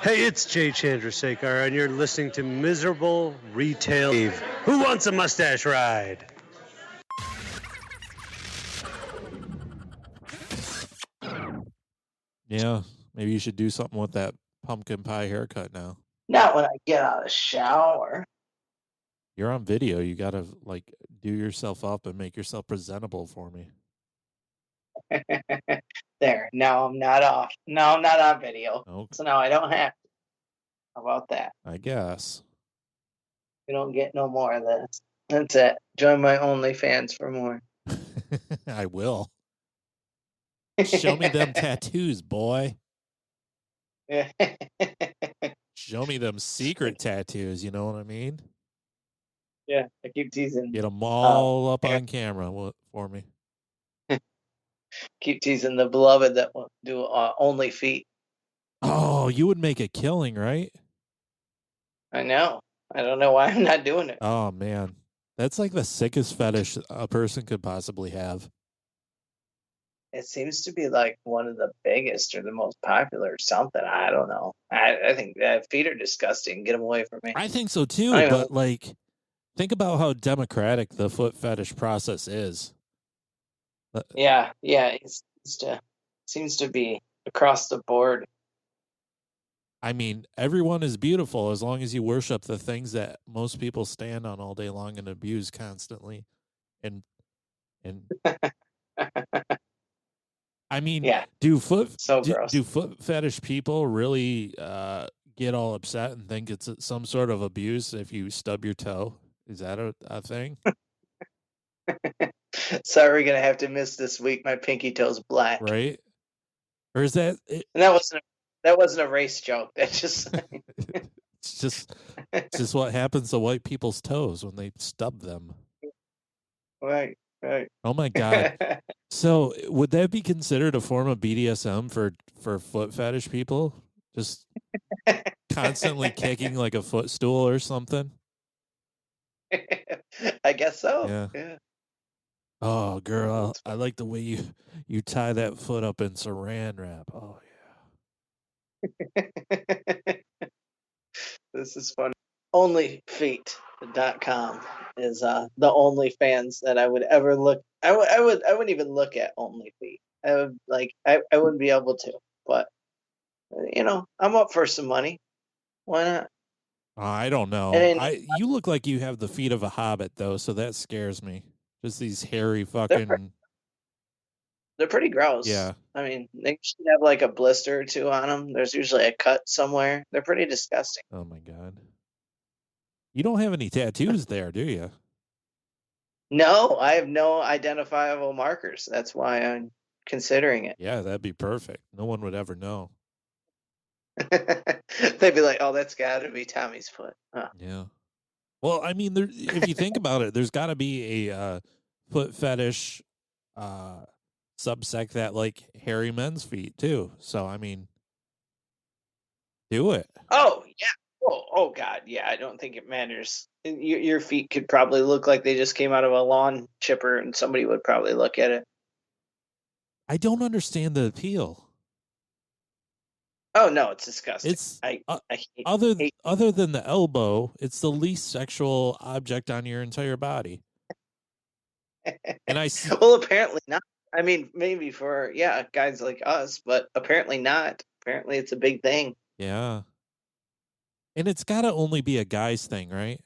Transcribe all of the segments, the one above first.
Hey, it's Jay Chandrasekhar, and you're listening to Miserable Retail Eve. Who wants a mustache ride? Yeah, maybe you should do something with that pumpkin pie haircut now. Not when I get out of the shower. You're on video. You got to, like, do yourself up and make yourself presentable for me. There. Now I'm not off. No, I'm not on video. Okay. So now I don't have to. How about that? I guess. You don't get no more of this. That's it. Join my OnlyFans for more. I will. Show me them tattoos, boy. Show me them secret tattoos. You know what I mean? Yeah, I keep teasing. Get them all up on camera for me. Keep teasing the beloved that will do OnlyFeet. Oh, you would make a killing, right? I know. I don't know why I'm not doing it. Oh, man. That's like the sickest fetish a person could possibly have. It seems to be like one of the biggest or the most popular or something. I don't know. I think that feet are disgusting. Get them away from me. I think so too, but like, think about how democratic the foot fetish process is. Yeah, it seems to be across the board. I mean, everyone is beautiful as long as you worship the things that most people stand on all day long and abuse constantly. And I mean, yeah. do foot fetish people really get all upset and think it's some sort of abuse if you stub your toe? Is that a thing? Sorry, we're gonna have to miss this week. My pinky toe's black. Right? Or is that? That wasn't a race joke. That's just. it's just what happens to white people's toes when they stub them. Right. Oh my God. So would that be considered a form of BDSM for foot fetish people? Just constantly kicking like a footstool or something? I guess so. Yeah. Oh, girl, I like the way you tie that foot up in saran wrap. Oh, yeah. This is funny. OnlyFeet.com is the only fans that I would ever look. I wouldn't even look at OnlyFeet. I wouldn't be able to. But I'm up for some money. Why not? I don't know. You look like you have the feet of a hobbit though, so that scares me. Just these hairy fucking. They're pretty gross. Yeah. I mean, they should have like a blister or two on them. There's usually a cut somewhere. They're pretty disgusting. Oh my God. You don't have any tattoos there, do you? No, I have no identifiable markers. That's why I'm considering it. Yeah, that'd be perfect. No one would ever know. They'd be like, "Oh, that's got to be Tommy's foot." Huh. Yeah. Well, I mean, if you think about it, there's got to be a foot fetish subsect that like hairy men's feet too. So I mean, do it. Oh yeah. Oh God, yeah. I don't think it matters. Your feet could probably look like they just came out of a lawn chipper, and somebody would probably look at it. I don't understand the appeal. Oh no, it's disgusting. It's other than the elbow, it's the least sexual object on your entire body. And I see. Well, apparently not. I mean, maybe for guys like us, but apparently not. Apparently, it's a big thing. Yeah. And it's got to only be a guy's thing, right?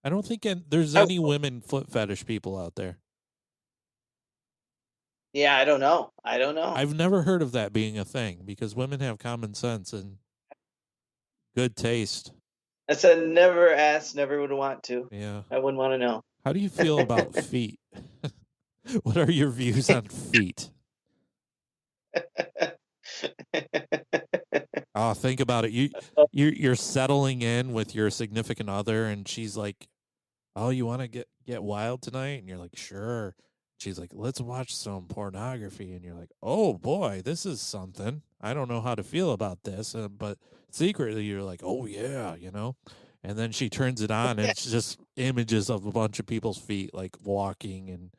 I don't think there's any women foot fetish people out there. Yeah, I don't know. I've never heard of that being a thing because women have common sense and good taste. I said never ask, never would want to. Yeah. I wouldn't want to know. How do you feel about feet? What are your views on feet? Oh, think about it. You're settling in with your significant other, and she's like, "Oh, you want to get wild tonight?" And you're like, "Sure." She's like, "Let's watch some pornography," and you're like, "Oh boy, this is something. I don't know how to feel about this," but secretly you're like, "Oh yeah," And then she turns it on, and it's just images of a bunch of people's feet, like walking in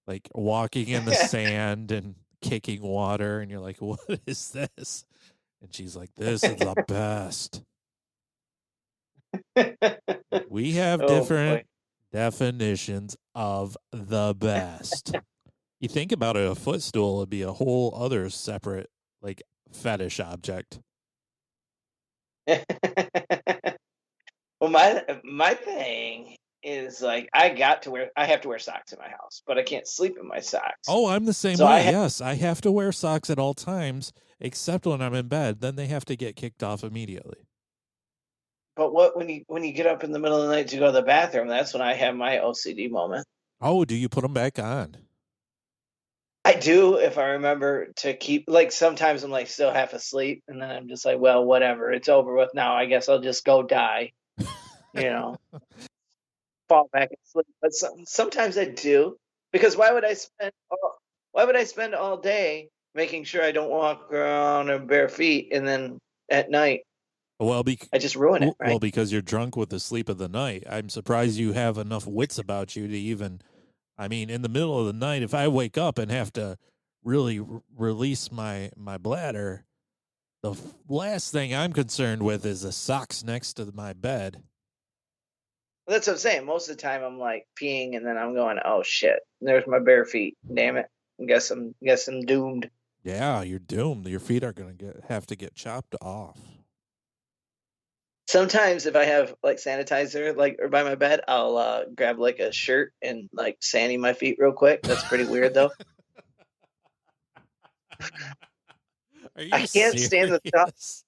the sand and kicking water, and you're like, "What is this?" And she's like, this is the best. We have Oh, different boy. definitions of the best. You think about it, a footstool would be a whole other separate, like, fetish object. Well, my thing is like I have to wear socks in my house, but I can't sleep in my socks. Oh, I'm the same So way. Yes, I have to wear socks at all times, except when I'm in bed. Then they have to get kicked off immediately. But when you get up in the middle of the night to go to the bathroom, that's when I have my OCD moment. Oh, do you put them back on? I do if I remember to keep, like, sometimes I'm like still half asleep and then I'm just like, well, whatever, it's over with now. I guess I'll just go die, you know, fall back asleep. But sometimes I do, because why would I spend all day making sure I don't walk around in bare feet and then at night Well, I just ruin it, right? because you're drunk with the sleep of the night. I'm surprised you have enough wits about you to even. I mean, in the middle of the night, if I wake up and have to really release my bladder, the last thing I'm concerned with is the socks next to my bed. That's what I'm saying. Most of the time I'm like peeing and then I'm going, oh shit, there's my bare feet. Damn it. Guess I'm doomed. Yeah, you're doomed. Your feet are gonna have to get chopped off. Sometimes if I have like sanitizer like or by my bed, I'll grab like a shirt and like sandy my feet real quick. That's pretty weird though. Are you I can't stand the thought. serious?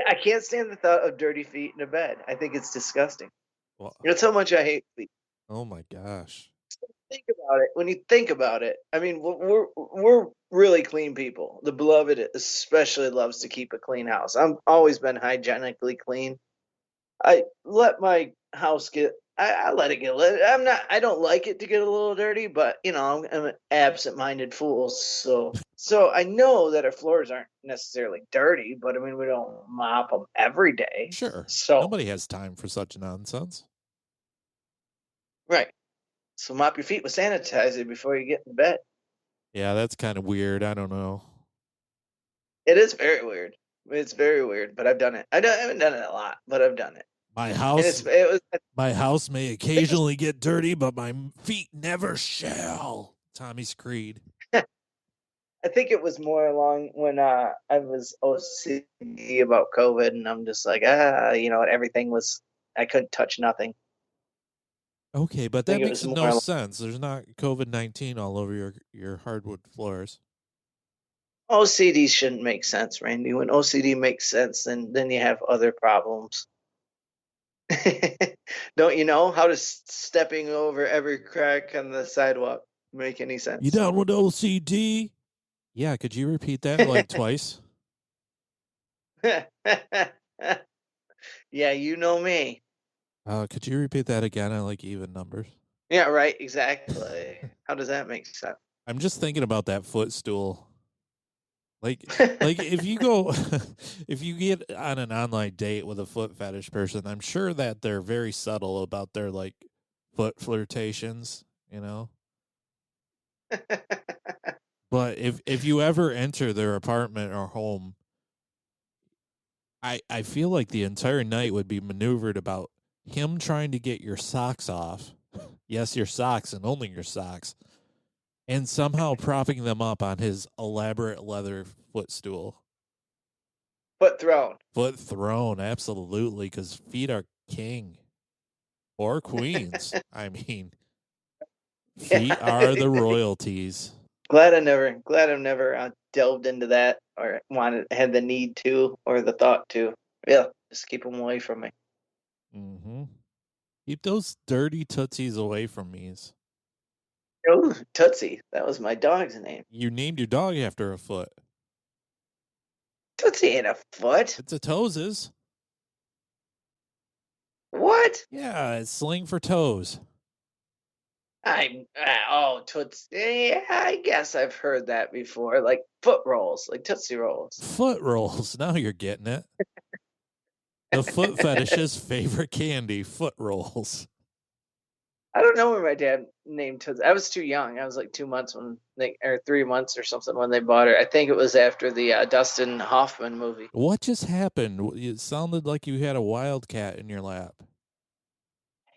I can't stand the thought of dirty feet in a bed. I think it's disgusting. Well, You know how much I hate feet. oh my gosh. Think about it. When you think about it, I mean, we're really clean people. The beloved especially loves to keep a clean house. I've always been hygienically clean. I let my house get. I let it get. I don't like it to get a little dirty, but you know, I'm an absent-minded fool. So I know that our floors aren't necessarily dirty, but I mean, we don't mop them every day. Sure. So Nobody has time for such nonsense. right. So mop your feet with sanitizer before you get in bed. Yeah, that's kind of weird. I don't know. It is very weird. It's very weird, but I've done it. I haven't done it a lot, but I've done it. My And house it was my house may occasionally get dirty, but my feet never shall. Tommy's Creed. I think it was more along when I was OCD about COVID, and I'm just like, you know what? Everything was, I couldn't touch nothing. Okay, but I think that it makes was no more. sense. There's not COVID-19 all over your hardwood floors. OCD shouldn't make sense, Randy. When OCD makes sense, then you have other problems. Don't you know how does stepping over every crack on the sidewalk make any sense? You down with OCD? Yeah, could you repeat that like twice? Yeah, you know me. Could you repeat that again? I like even numbers. Yeah, right, exactly. How does that make sense? I'm just thinking about that footstool. Like if you go, if you get on an online date with a foot fetish person, I'm sure that they're very subtle about their like foot flirtations, you know. But if you ever enter their apartment or home, I feel like the entire night would be maneuvered about him trying to get your socks off. Yes, your socks and only your socks. And somehow propping them up on his elaborate leather footstool. Foot thrown. Foot thrown, absolutely, because feet are king or queens. I mean, feet are the royalties. Glad I've never delved into that or had the need to or the thought to. Yeah, just keep them away from me. Mm-hmm. Keep those dirty tootsies away from me. Oh, Tootsie. That was my dog's name. You named your dog after a foot. Tootsie ain't a foot. It's a toeses. What? Yeah, it's slang for toes. Tootsie. Yeah, I guess I've heard that before. Like foot rolls, like Tootsie Rolls. Foot rolls. Now you're getting it. The foot fetish's favorite candy, foot rolls. I don't know where my dad named Tootsie. I was too young. I was like 2 months or 3 months or something when they bought her. I think it was after the Dustin Hoffman movie. What just happened? It sounded like you had a wildcat in your lap.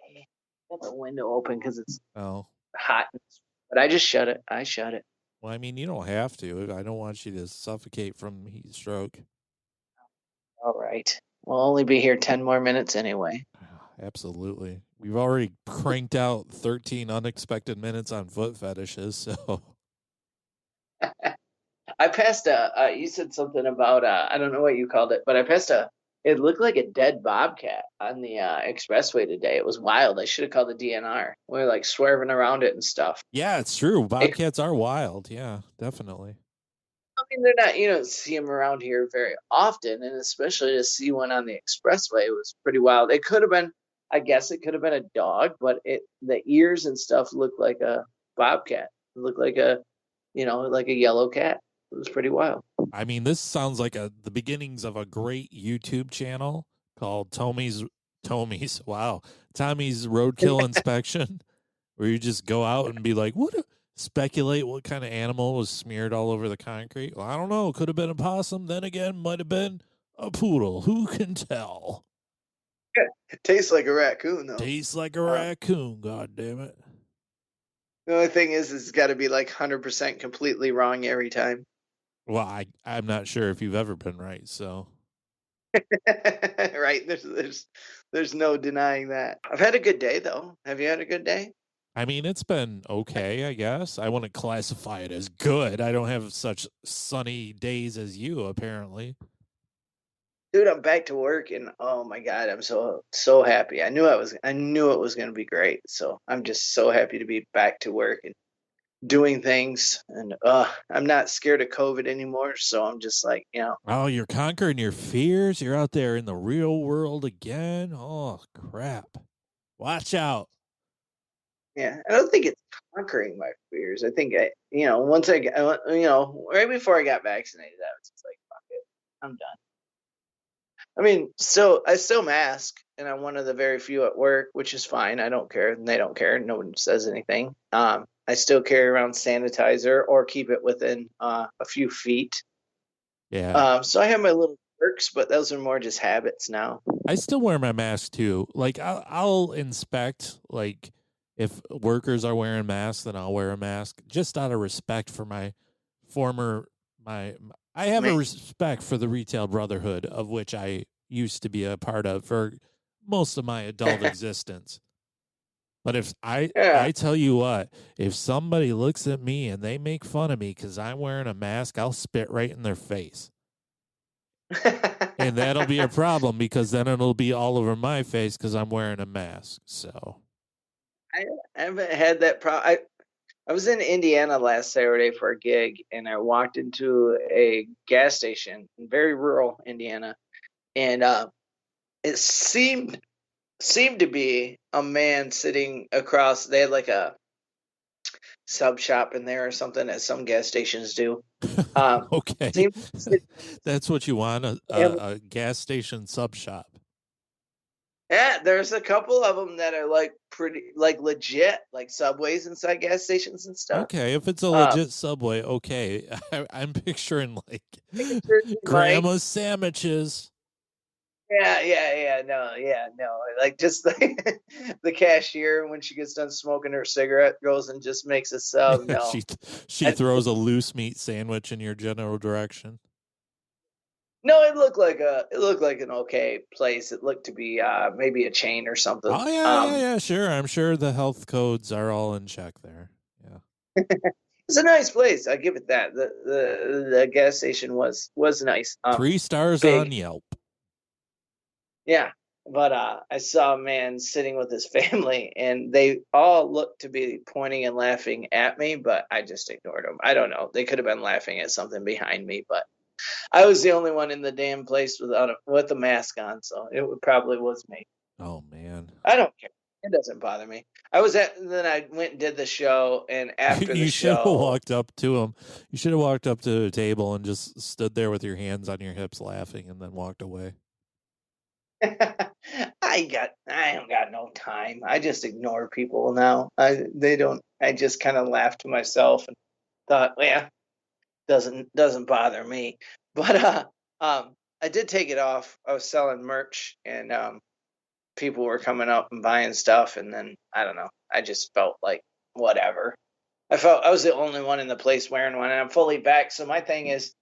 I got the window open because it's Oh. hot, but I just shut it. I shut it. Well, I mean, you don't have to. I don't want you to suffocate from heat stroke. All right. We'll only be here 10 more minutes anyway. Absolutely. We've already cranked out 13 unexpected minutes on foot fetishes, so. I passed you said something about, I don't know what you called it, but I passed it looked like a dead bobcat on the expressway today. It was wild. I should have called the DNR. We were like swerving around it and stuff. Yeah, it's true. Bobcats are wild. Yeah, definitely. I mean, they're not, you don't see them around here very often, and especially to see one on the expressway was pretty wild. It could have been, I guess it could have been a dog, but the ears and stuff looked like a bobcat. It looked like like a yellow cat. It was pretty wild. I mean, this sounds like the beginnings of a great YouTube channel called Tommy's Roadkill Inspection, where you just go out and be like, speculate what kind of animal was smeared all over the concrete. Well, I don't know. Could have been a possum. Then again, might have been a poodle. Who can tell? It tastes like a raccoon, though. Tastes like a raccoon. God damn it. The only thing is it's got to be like 100% completely wrong every time. Well, I'm not sure if you've ever been right, so. Right. There's no denying that. I've had a good day, though. Have you had a good day? I mean, it's been okay, I guess. I wouldn't classify it as good. I don't have such sunny days as you, apparently. Dude, I'm back to work, and oh my God, I'm so happy. I knew it was going to be great. So I'm just so happy to be back to work and doing things, and I'm not scared of COVID anymore. So I'm just like, Oh, you're conquering your fears. You're out there in the real world again. Oh crap! Watch out. Yeah, I don't think it's conquering my fears. I think once I get, right before I got vaccinated, I was just like, fuck it, I'm done. I mean, I still mask, and I'm one of the very few at work, which is fine. I don't care, and they don't care. No one says anything. I still carry around sanitizer or keep it within a few feet. Yeah. So I have my little perks, but those are more just habits now. I still wear my mask too. Like I'll inspect, like if workers are wearing masks, then I'll wear a mask just out of respect for my I have a respect for the retail brotherhood, of which I used to be a part of for most of my adult existence. But if I tell you what, if somebody looks at me and they make fun of me because I'm wearing a mask, I'll spit right in their face. And that'll be a problem, because then it'll be all over my face because I'm wearing a mask. So I haven't had that problem. I was in Indiana last Saturday for a gig, and I walked into a gas station in very rural Indiana, and it seemed to be a man sitting across. They had like a sub shop in there or something, as some gas stations do. Okay, that's what you want, a gas station sub shop. Yeah, there's a couple of them that are like pretty, like legit, like Subways inside gas stations and stuff. Okay, if it's a legit Subway, okay. I'm picturing like grandma's sandwiches. Yeah, no. Like just like the cashier, when she gets done smoking her cigarette, goes and just makes a sub. No, she throws a loose meat sandwich in your general direction. No, it looked like an okay place. It looked to be maybe a chain or something. Oh yeah, sure. I'm sure the health codes are all in check there. Yeah. It's a nice place. I give it that. The gas station was nice. 3 stars big. On Yelp. Yeah, but I saw a man sitting with his family, and they all looked to be pointing and laughing at me, but I just ignored them. I don't know. They could have been laughing at something behind me, but I was the only one in the damn place with a mask on, so it probably was me. Oh man, I don't care. It doesn't bother me. Then I went and did the show, and after the show, you should have walked up to him. You should have walked up to the table and just stood there with your hands on your hips, laughing, and then walked away. I I don't got no time. I just ignore people now. I just kind of laughed to myself and thought, well, yeah, doesn't bother me. But I did take it off. I was selling merch, and people were coming up and buying stuff, and then I don't know. I just felt like whatever. I felt I was the only one in the place wearing one, and I'm fully vaxxed. So my thing is,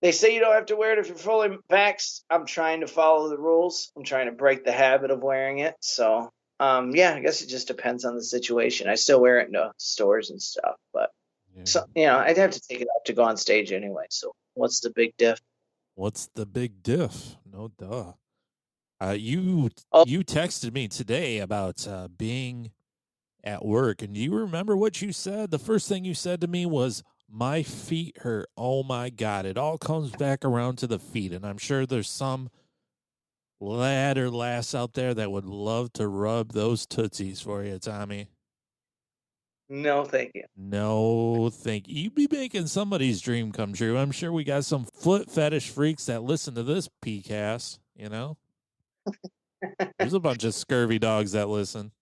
they say you don't have to wear it if you're fully vaxxed. I'm trying to follow the rules. I'm trying to break the habit of wearing it. So yeah, I guess it just depends on the situation. I still wear it in stores and stuff, but so I'd have to take it off to go on stage anyway. So what's the big diff? What's the big diff? No duh. You texted me today about being at work, and do you remember what you said? The first thing you said to me was, "My feet hurt." Oh my God! It all comes back around to the feet, and I'm sure there's some lad or lass out there that would love to rub those tootsies for you, Tommy. No, thank you. No, thank you. You'd be making somebody's dream come true. I'm sure we got some foot fetish freaks that listen to this PCast, you know? There's a bunch of scurvy dogs that listen.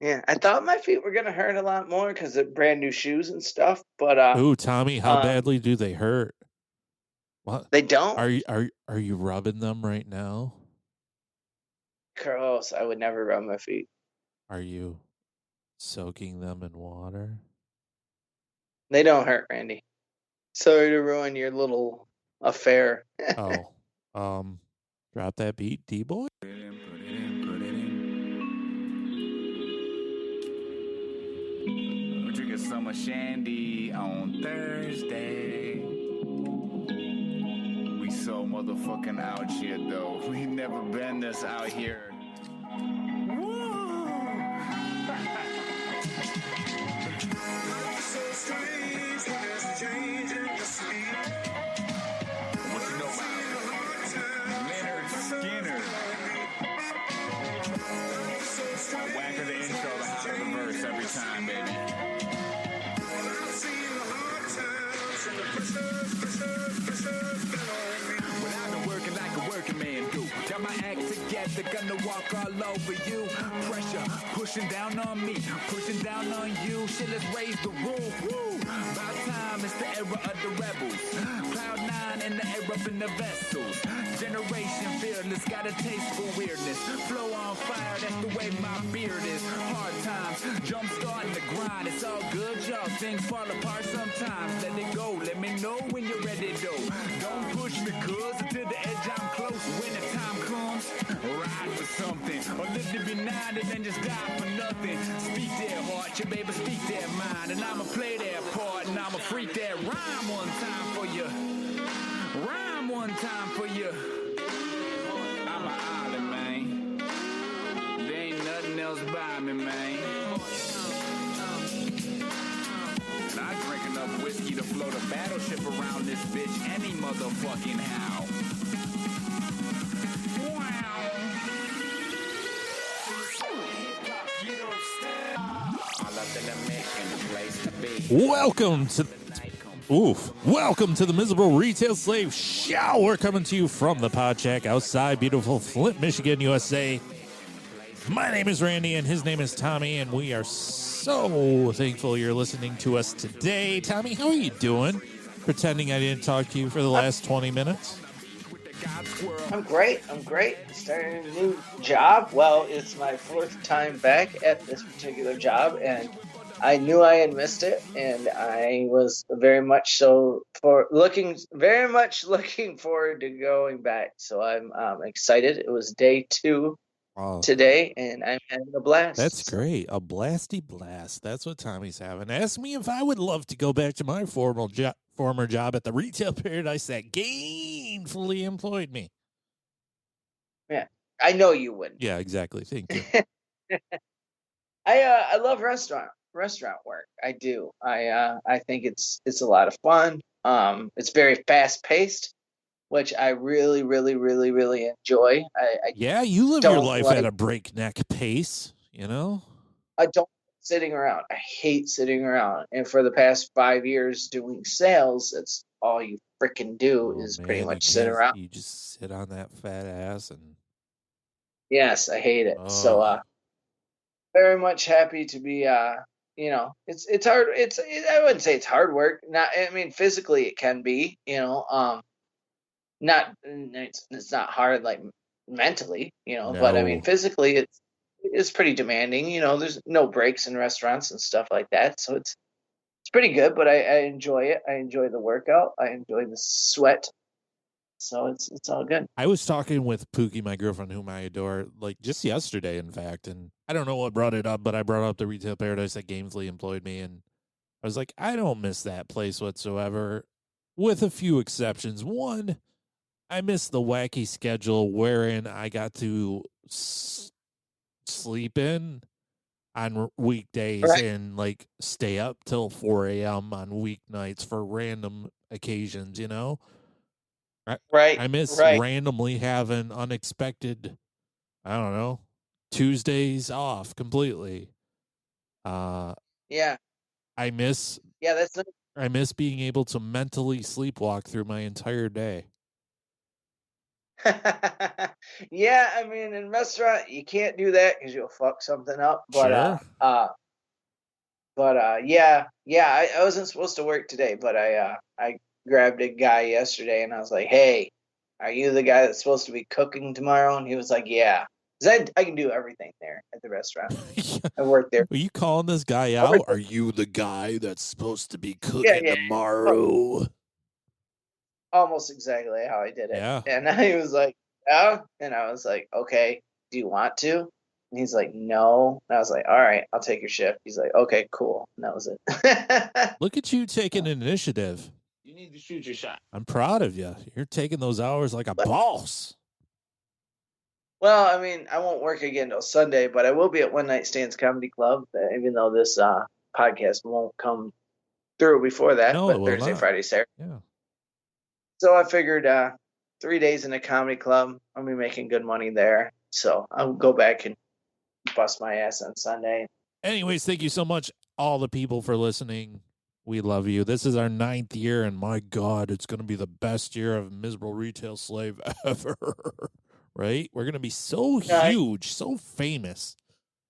Yeah, I thought my feet were going to hurt a lot more because of brand new shoes and stuff, but Ooh, Tommy, how badly do they hurt? What? They don't. Are you rubbing them right now? Gross. I would never rub my feet. Are you soaking them in water? They don't hurt, Randy. Sorry to ruin your little affair. Drop that beat, D-boy. We're drinking summer shandy on Thursday. We so motherfucking out here, though. We never been this out here. So strange when there's change in the sleep. What you know about Leonard Skinner? The whacker the intro, the hotter the verse every time, baby. But I've been working like a working man do. Got my act together, gonna walk all over you. Pressure pushing down on me, pushing down on you. Shit, let's raise the roof. Woo! About time, it's the era of the rebels. Cloud nine in the air up in the vessels. Generation fearless, got a taste for weirdness. Flow on fire, that's the way my beard is. Hard times, jump starting the grind. It's all good, y'all. Things fall apart sometimes. Let it go, let me know when you're ready, though. Don't push me, cuz until the edge I'm close. When the time comes, ride for something. Or live to be 90 and then just die for nothing. Speak their heart, your baby, speak their mind. And I'ma play their part, and I'ma freak that rhyme one time for you. Rhyme one time for you. I'm an island, man. There ain't nothing else by me, man. And I drink enough whiskey to float a battleship around this bitch any motherfucking how. Wow. Welcome to the Miserable Retail Slave Show. We're coming to you from the Pod Shack outside beautiful Flint, Michigan, USA. My name is Randy, and his name is Tommy, and we are so thankful you're listening to us today. Tommy, how are you doing? Pretending I didn't talk to you for the last 20 minutes. I'm great. Starting a new job. Well, it's my fourth time back at this particular job, and I knew I had missed it, and I was very much looking forward to going back. So I'm excited. It was day 2 today, and I'm having a blast. That's great. A blasty blast. That's what Tommy's having. Ask me if I would love to go back to my former job at the retail paradise that gainfully employed me. Yeah, I know you wouldn't. Yeah, exactly. Thank you. I love restaurant work. I do. I think it's a lot of fun. It's very fast paced, which I really, really, really, really enjoy. Yeah, you live your life at a breakneck pace, you know? I don't sitting around. I hate sitting around. And for the past 5 years doing sales, that's all you freaking do is pretty much sit around. You just sit on that fat ass and Yes, I hate it. So Oh, very much happy to be it's hard. I wouldn't say it's hard work. Not I mean physically it can be, not it's not hard like mentally, but I mean no. physically it's pretty demanding. There's no breaks in restaurants and stuff like that, so it's pretty good. But I enjoy it. I enjoy the workout. I enjoy the sweat. So it's all good. I was talking with Pookie, my girlfriend, whom I adore, like just yesterday, in fact. And I don't know what brought it up, but I brought up the retail paradise that Gamesley employed me. And I was like, I don't miss that place whatsoever, with a few exceptions. One, I miss the wacky schedule wherein I got to sleep in on weekdays Right. and like stay up till 4 a.m. on weeknights for random occasions, you know? Right. I miss Right. randomly having unexpected, I don't know, Tuesdays off completely. Uh, Yeah. I miss Yeah. That's I miss being able to mentally sleepwalk through my entire day. yeah, I mean, in restaurant you can't do that because you'll fuck something up. Sure. Yeah. I wasn't supposed to work today, but I grabbed a guy yesterday and I was like, "Hey, are you the guy that's supposed to be cooking tomorrow?" And he was like, "Yeah." 'Cause I can do everything there at the restaurant. I work there. Are you calling this guy I work out? there. Are you the guy that's supposed to be Yeah, cooking yeah. Oh, tomorrow? almost exactly how I did it. Yeah. And he was like, "Yeah," and I was like, "Okay, do you want to?" And he's like, "No." And I was like, "All right, I'll take your shift." He's like, "Okay, cool." And that was it. Look at you taking initiative. You need to shoot your shot. I'm proud of you. You're taking those hours like a boss. Well, I mean, I won't work again till Sunday, but I will be at One Night Stands Comedy Club, even though this podcast won't come through before that, No, it but will Thursday, not. Friday, Saturday. Yeah. So I figured 3 days in a comedy club, I'll be making good money there. So I'll go back and bust my ass on Sunday. Anyways, thank you so much, all the people, for listening. We love you. This is our 9th year, and my God, it's going to be the best year of Miserable Retail Slave ever. Right? We're going to be so huge, so famous,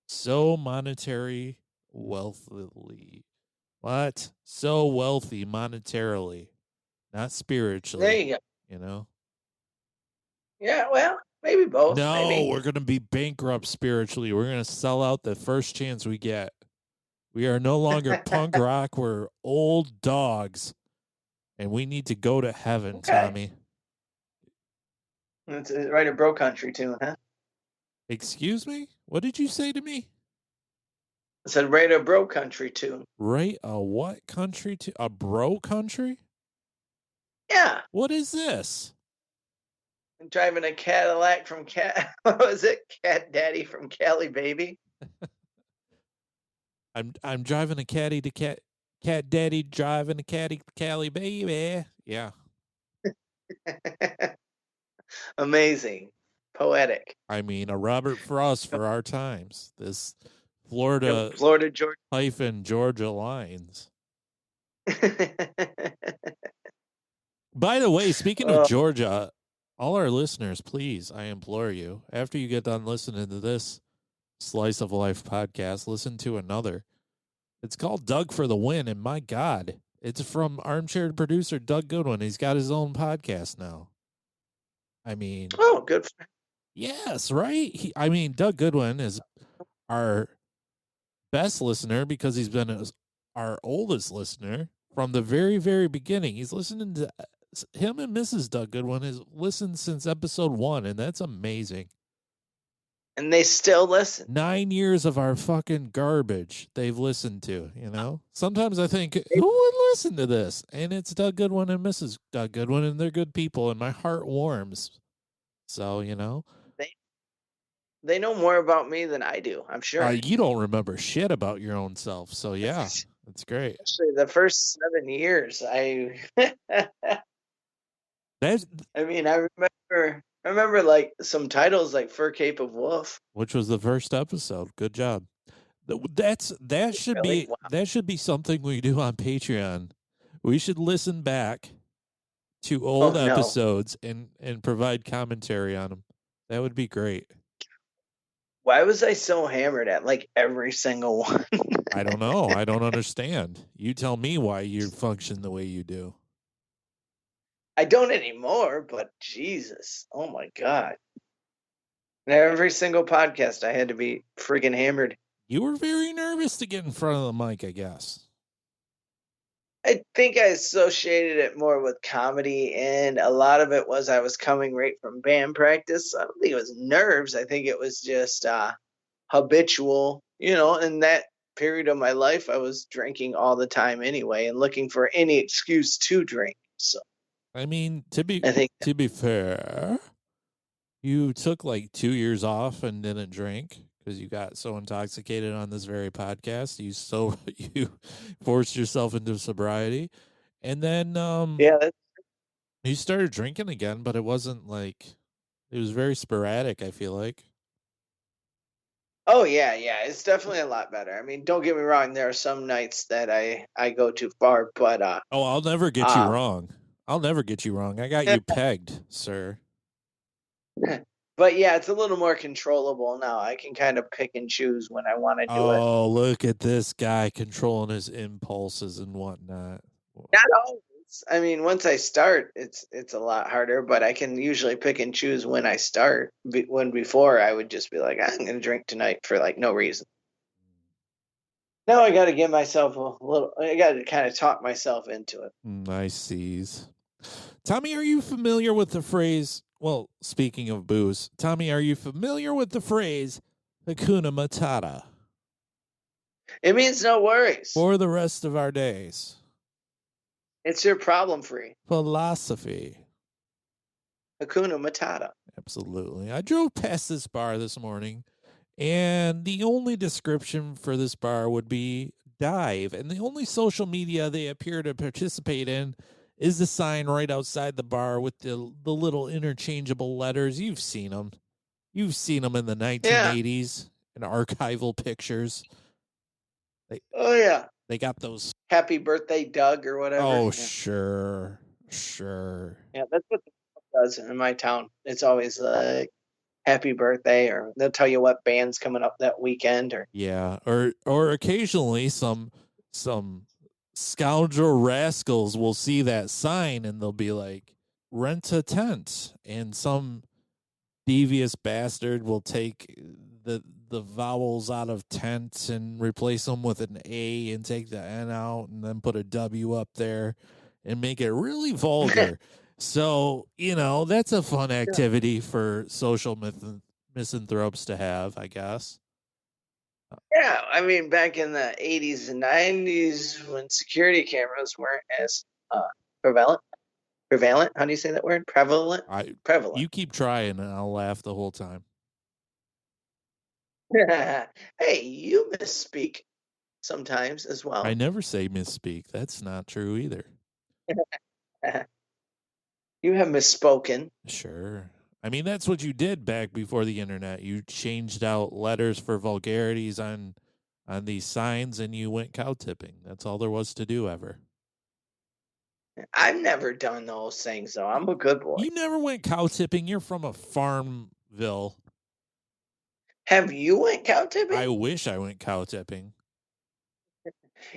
so monetary wealthily. What? So wealthy monetarily, not spiritually. There you go. You know? Yeah, well, maybe both. No, Maybe. we're going to be bankrupt spiritually. We're going to sell out the first chance we get. We are no longer punk rock. We're old dogs. And we need to go to heaven, Okay. Tommy. It's right a bro country tune, huh? Excuse me? What did you say to me? I said right a bro country tune. Right? A what country? A bro country? Yeah. What is this? I'm driving a Cadillac from what was it? Cat Daddy from Cali Baby. I'm driving a caddy to cat daddy driving a caddy to Cali Baby. Yeah. Amazing. Poetic. I mean, a Robert Frost for our times. This Florida Georgia. Georgia lines. By the way, speaking of Georgia, all our listeners, please, I implore you, after you get done listening to this Slice of Life podcast, listen to another. It's called Doug for the Win, and my God, it's from Armchair Producer Doug Goodwin. He's got his own podcast now. I mean, oh, good. Yes, right? Doug Goodwin is our best listener because he's been our oldest listener from the very, very beginning. He's listening to him, and Mrs. Doug Goodwin has listened since episode 1, and that's amazing. And they still listen. 9 years of our fucking garbage they've listened to, you know? Sometimes I think, who would listen to this? And it's Doug Goodwin and Mrs. Doug Goodwin, and they're good people, and my heart warms. So, you know. They know more about me than I do, I'm sure. You don't remember shit about your own self, so yeah, that's great. Actually, the first 7 years, I remember like some titles like Fur Cape of Wolf, which was the first episode. Good job. That should be something we do on Patreon. We should listen back to old episodes and provide commentary on them. That would be great. Why was I so hammered at like every single one? I don't know. I don't understand. You tell me why you function the way you do. I don't anymore, but Jesus. Oh my God. And every single podcast I had to be freaking hammered. You were very nervous to get in front of the mic, I guess. I think I associated it more with comedy, and a lot of it was I was coming right from band practice. I don't think it was nerves. I think it was just habitual. In that period of my life, I was drinking all the time anyway and looking for any excuse to drink. So, I mean, I think to be fair, you took like 2 years off and didn't drink because you got so intoxicated on this very podcast. You forced yourself into sobriety, and then yeah, you started drinking again, but it wasn't like it was very sporadic. I feel like. oh yeah, it's definitely a lot better. I mean, don't get me wrong, there are some nights that I go too far, but Oh, I'll never get you wrong. I'll never get you wrong. I got you pegged, sir. but yeah, it's a little more controllable now. I can kind of pick and choose when I want to do it. Oh, look at this guy controlling his impulses and whatnot. Not always. I mean, once I start, it's a lot harder, but I can usually pick and choose when I start. When before I would just be like, I'm going to drink tonight for like no reason. Now I got to give myself a little. I got to kind of talk myself into it. I sees. Tommy, are you familiar with the phrase? Well, speaking of booze, Tommy, are you familiar with the phrase "HAKUNA MA'VODKA"? It means no worries. For the rest of our days. It's your problem free. Philosophy. HAKUNA MA'VODKA. Absolutely. I drove past this bar this morning, and the only description for this bar would be dive. And the only social media they appear to participate in is the sign right outside the bar with the little interchangeable letters. You've seen them. You've seen them in the 1980s in archival pictures. Oh, yeah. They got those. Happy birthday, Doug, or whatever. Oh, yeah. Sure. Yeah, that's what the does in my town. It's always like happy birthday, or they'll tell you what band's coming up that weekend, or yeah, or occasionally some scoundrel rascals will see that sign and they'll be like, rent a tent, and some devious bastard will take the vowels out of tent and replace them with an A and take the N out and then put a W up there and make it really vulgar. So, that's a fun activity for social misanthropes to have, I guess. Yeah, I mean, back in the 80s and 90s when security cameras weren't as prevalent. How do you say that word? Prevalent? Prevalent. You keep trying and I'll laugh the whole time. Hey, you misspeak sometimes as well. I never say misspeak. That's not true either. You have misspoken. Sure. I mean, that's what you did back before the internet. You changed out letters for vulgarities on these signs and you went cow tipping. That's all there was to do ever. I've never done those things, though. I'm a good boy. You never went cow tipping. You're from a farmville. Have you went cow tipping? I wish I went cow tipping.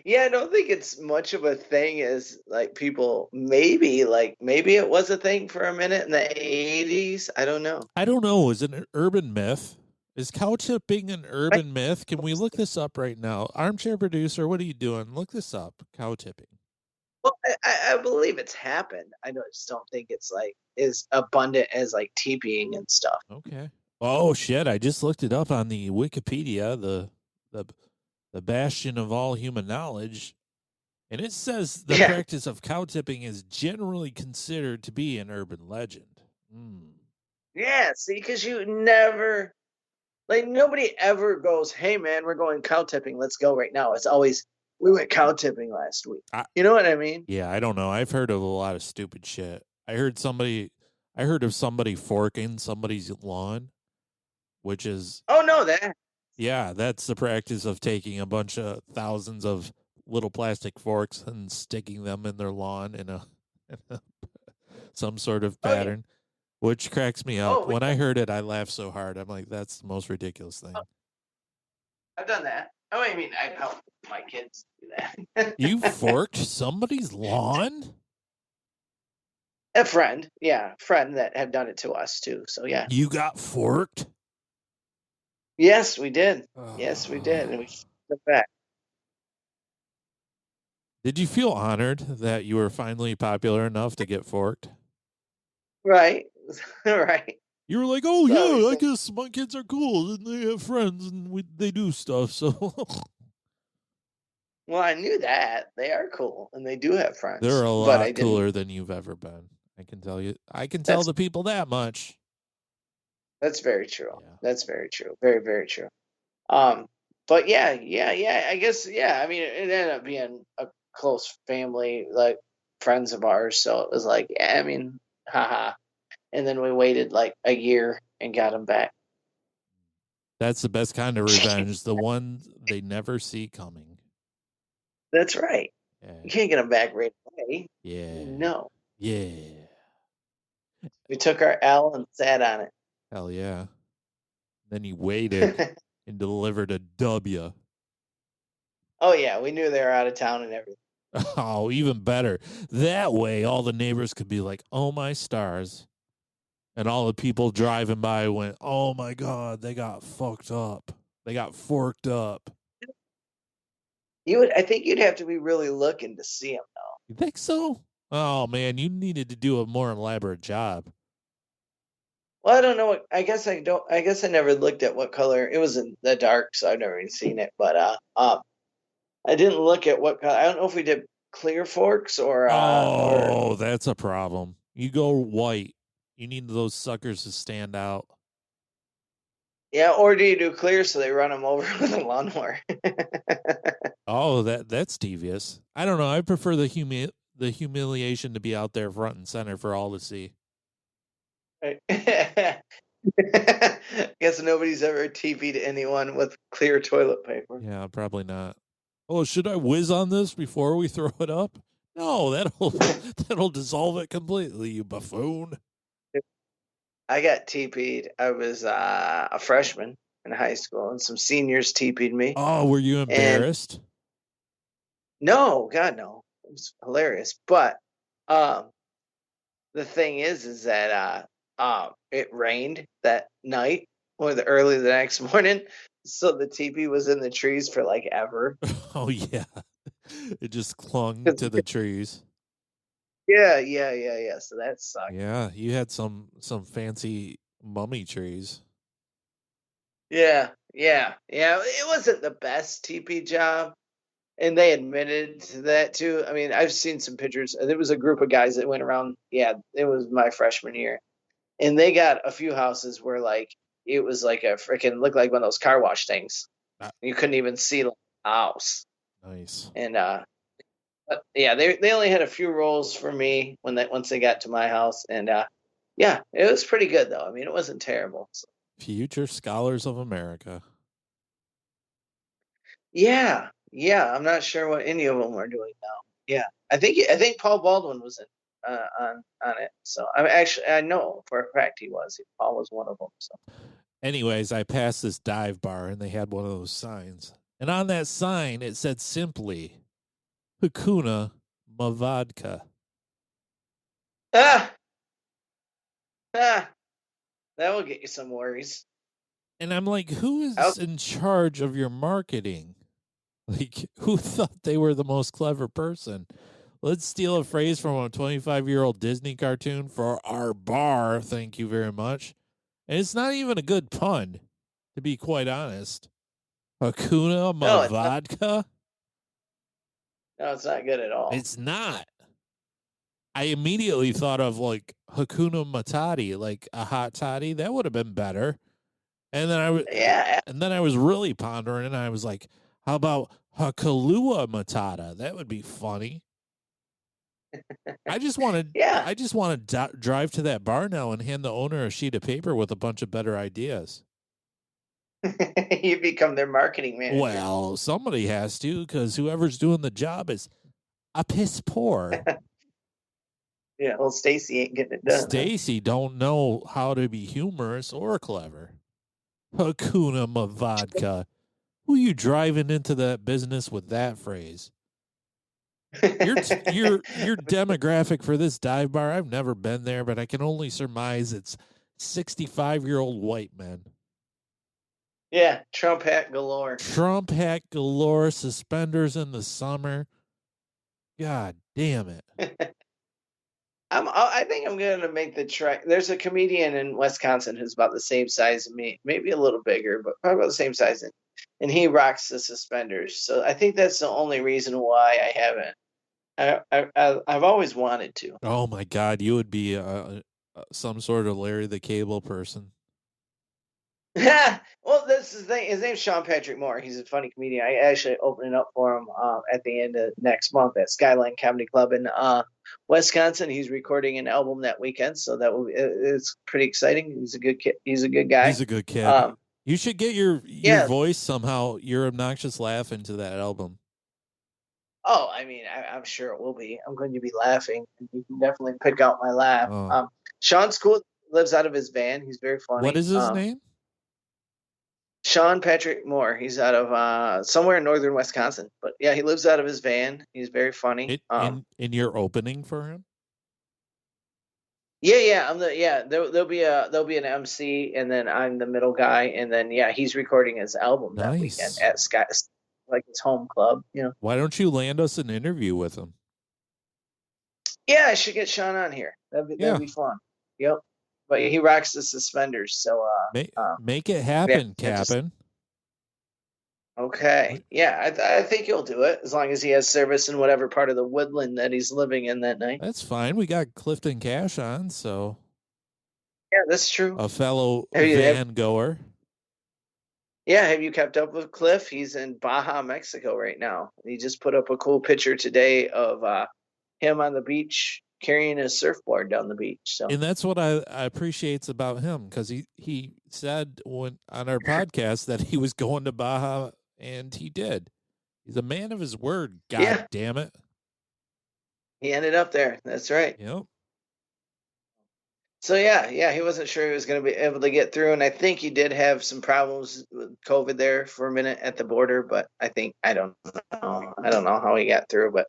Yeah, I don't think it's much of a thing as like people maybe it was a thing for a minute in the 80s. I don't know. Is it an urban myth? Is cow tipping an urban myth? Can we look this up right now? Armchair Producer, what are you doing? Look this up. Cow tipping. Well, I believe it's happened. I just don't think it's like as abundant as like TPing and stuff. Okay. Oh shit! I just looked it up on the Wikipedia, the bastion of all human knowledge, and it says the practice of cow tipping is generally considered to be an urban legend. Yeah, see, because you never, nobody ever goes, "Hey, man, we're going cow tipping. Let's go right now." It's always, "We went cow tipping last week." You know what I mean? Yeah, I don't know. I've heard of a lot of stupid shit. I heard of somebody forking somebody's lawn, which is yeah, that's the practice of taking a bunch of thousands of little plastic forks and sticking them in their lawn in some sort of pattern. which cracks me up. Oh, When I heard it, I laughed so hard. I'm like, that's the most ridiculous thing. I've done that. Oh, I mean, I've helped my kids do that. You forked somebody's lawn? A friend that have done it to us too. So yeah. You got forked? Yes, we did. Yes, we did, and we took back. Did you feel honored that you were finally popular enough to get forked? Right, right. You were like, oh, So- yeah, I guess my kids are cool and they have friends and they do stuff. So Well, I knew that they are cool and they do have friends. they're a but I lot didn't- cooler than you've ever been. I can tell you. I can tell That's- the people that much. That's very true. Yeah. That's very true. Very, very true. But yeah. I guess I mean, it ended up being a close family, like friends of ours. So it was like, yeah, I mean, haha. And then we waited like a year and got them back. That's the best kind of revenge. The one they never see coming. That's right. Yeah. You can't get them back right away. Yeah. No. Yeah. We took our L and sat on it. Hell yeah. Then he waited and delivered a W. Oh yeah, we knew they were out of town and everything. Oh, even better. That way, all the neighbors could be like, oh, my stars. And all the people driving by went, oh, my God, they got fucked up. They got forked up. I think you'd have to be really looking to see them though. You think so? Oh, man, you needed to do a more elaborate job. Well, I don't know. I guess I don't. I guess I never looked at what color it was in the dark, so I've never even seen it. But I didn't look at what color. I don't know if we did clear forks or. Oh, that's a problem. You go white. You need those suckers to stand out. Yeah, or do you do clear so they run them over with a lawnmower? Oh, that's devious. I don't know. I prefer the humiliation to be out there front and center for all to see. Guess nobody's ever TV'd anyone with clear toilet paper. Yeah, probably not. Oh, should I whiz on this before we throw it up? No, that'll dissolve it completely, you buffoon. I got TP'd. I was a freshman in high school, and some seniors TP'd me. Oh, were you embarrassed? No, God, no. It was hilarious. But the thing is that it rained that night or early the next morning, so the teepee was in the trees for like ever. Oh yeah, it just clung to the trees. Yeah. So that sucked. Yeah, you had some fancy mummy trees. Yeah. It wasn't the best teepee job, and they admitted to that too. I mean, I've seen some pictures. There was a group of guys that went around. Yeah, it was my freshman year, and they got a few houses where like it was like a freaking looked like one of those car wash things. You couldn't even see the house. Nice. And but yeah, they only had a few rolls for me once they got to my house, and yeah, it was pretty good though. I mean, it wasn't terrible. So. Future scholars of America. Yeah. I'm not sure what any of them are doing now. Yeah, I think Paul Baldwin was in on it. So I know for a fact he was. Paul was one of them. So. Anyways, I passed this dive bar and they had one of those signs, and on that sign it said simply, "HAKUNA MA'VODKA." That will get you some worries. And I'm like, who is in charge of your marketing? Like, who thought they were the most clever person? Let's steal a phrase from a 25-year-old Disney cartoon for our bar. Thank you very much. And it's not even a good pun, to be quite honest. HAKUNA MA'VODKA? No, it's not good at all. It's not. I immediately thought of like Hakuna Matata, like a hot toddy. That would have been better. And then I was really pondering, and I was like, how about Hakalua Matata? That would be funny. I just want to drive to that bar now and hand the owner a sheet of paper with a bunch of better ideas. You become their marketing manager. Well, somebody has to, because whoever's doing the job is a piss poor. Yeah, well, Stacy ain't getting it done. Stacy don't know how to be humorous or clever. Hakuna Mavodka. Who you driving into that business with that phrase? Your demographic for this dive bar, I've never been there, but I can only surmise it's 65-year-old white men. Yeah, Trump hat galore. Trump hat galore, suspenders in the summer. God damn it. I think I'm gonna make the trek. There's a comedian in Wisconsin who's about the same size as me, maybe a little bigger, but probably about the same size. And he rocks the suspenders. So I think that's the only reason why I haven't. I've always wanted to. Oh my God, you would be some sort of Larry the Cable person. Well, this is the thing. His name's Sean Patrick Moore. He's a funny comedian. I actually open it up for him at the end of next month at Skyline Comedy Club in Wisconsin. He's recording an album that weekend, so it's pretty exciting. He's a good kid. He's a good guy. He's a good kid. You should get your voice somehow, your obnoxious laugh into that album. Oh, I mean, I'm sure it will be. I'm going to be laughing. You can definitely pick out my laugh. Oh. Sean's cool. Lives out of his van. He's very funny. What is his name? Sean Patrick Moore. He's out of somewhere in northern Wisconsin. But yeah, he lives out of his van. He's very funny. In your opening for him? Yeah. There'll be an MC, and then I'm the middle guy, and then he's recording his album that weekend at Sky, like his home club. You know. Why don't you land us an interview with him? Yeah, I should get Sean on here. That'd be fun. Yep. But he rocks the suspenders, so make it happen, Captain. Okay. Yeah, I think he'll do it as long as he has service in whatever part of the woodland that he's living in that night. That's fine. We got Clifton Cash on, so yeah, that's true. A fellow van goer. Yeah, have you kept up with Cliff? He's in Baja, Mexico right now. He just put up a cool picture today of him on the beach carrying his surfboard down the beach. So, and that's what I appreciate about him, because he said on our podcast that he was going to Baja, and he did. He's a man of his word. God damn it! He ended up there. That's right. Yep. So he wasn't sure he was going to be able to get through, and I think he did have some problems with COVID there for a minute at the border. But I don't know how he got through, but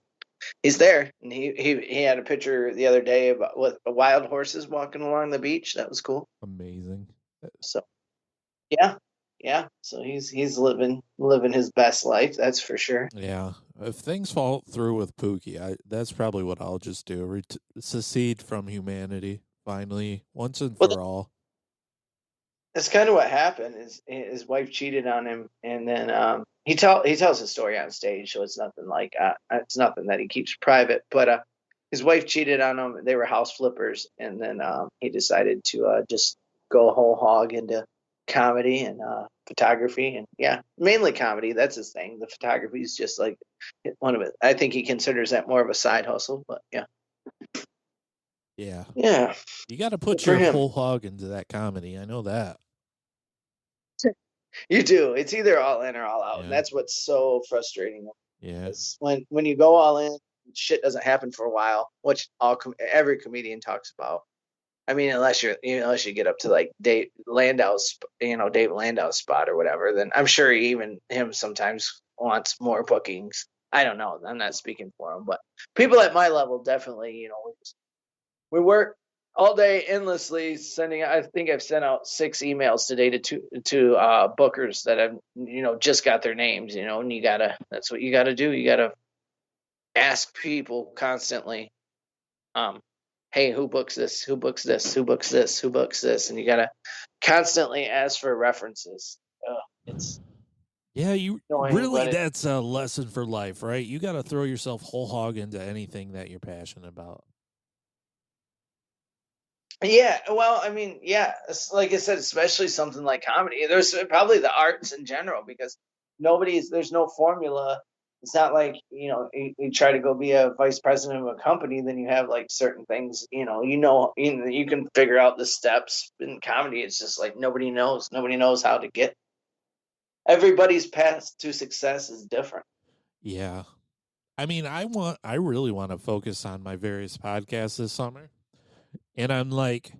he's there, and he had a picture the other day with wild horses walking along the beach. That was cool. Amazing. So, yeah. So he's living his best life. That's for sure. Yeah. If things fall through with Pookie, that's probably what I'll just do. Secede from humanity finally, once and for all. That's kind of what happened. His wife cheated on him, and then he tells his story on stage, so it's nothing that he keeps private. But his wife cheated on him. They were house flippers, and then he decided to just go whole hog into comedy and photography, and mainly comedy. That's his thing. The photography is just like one of it. I think he considers that more of a side hustle, but yeah. You got to put your whole hog into that comedy. I know that. You do. It's either all in or all out, and that's what's so frustrating. Yeah. When you go all in, shit doesn't happen for a while, which every comedian talks about. I mean, unless you get up to like Dave Landau's spot or whatever, then I'm sure even him sometimes wants more bookings. I don't know. I'm not speaking for him, but people at my level definitely, we work all day endlessly sending. I think I've sent out 6 emails today to bookers that have just got their names. And that's what you gotta do. You gotta ask people constantly. Hey, who books this? Who books this? Who books this? Who books this? And you gotta constantly ask for references. That's a lesson for life, right? You got to throw yourself whole hog into anything that you're passionate about. Yeah, well, I mean, like I said, especially something like comedy. There's probably the arts in general, because there's no formula. It's not like, you try to go be a vice president of a company, then you have like certain things, you can figure out the steps. In comedy, it's just like nobody knows how to get. Everybody's path to success is different. Yeah. I mean, I really want to focus on my various podcasts this summer. And I'm like,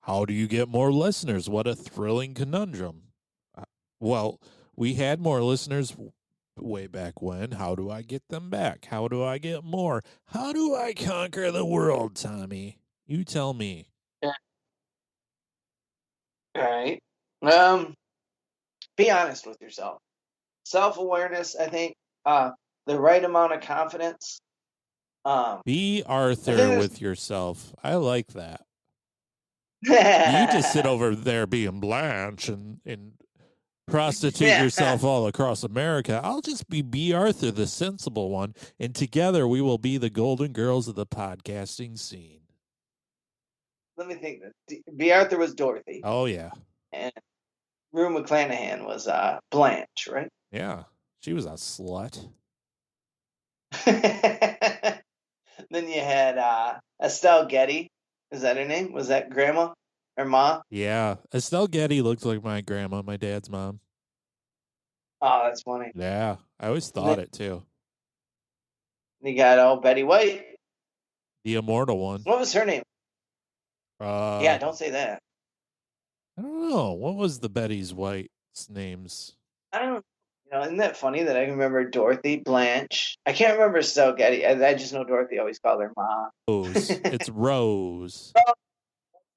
how do you get more listeners? What a thrilling conundrum. Well, we had more listeners way back when. How do I get them back? How do I get more? How do I conquer the world, Tommy? You tell me. Yeah. All right. Be honest with yourself. Self-awareness, I think, the right amount of confidence. Be I Arthur think with yourself. I like that. there's You just sit over there being Blanche and prostitute yourself all across America. I'll just be Bea Arthur, the sensible one, and together we will be the golden girls of the podcasting scene. Let me think. Bea Arthur was Dorothy, Oh, yeah. and Rue McClanahan was Blanche, right? Yeah. She was a slut. Then you had Estelle Getty. Is that her name? Was that Grandma or Ma? Yeah. Estelle Getty looked like my grandma, my dad's mom. Oh, that's funny. Yeah. I always thought it, too. You got Betty White. The immortal one. What was her name? Yeah, don't say that. I don't know. What was the Betty's White's names? I don't. Isn't that funny that I can remember Dorothy, Blanche? I can't remember Estelle Getty. I just know Dorothy always called her Ma. Rose. It's Rose.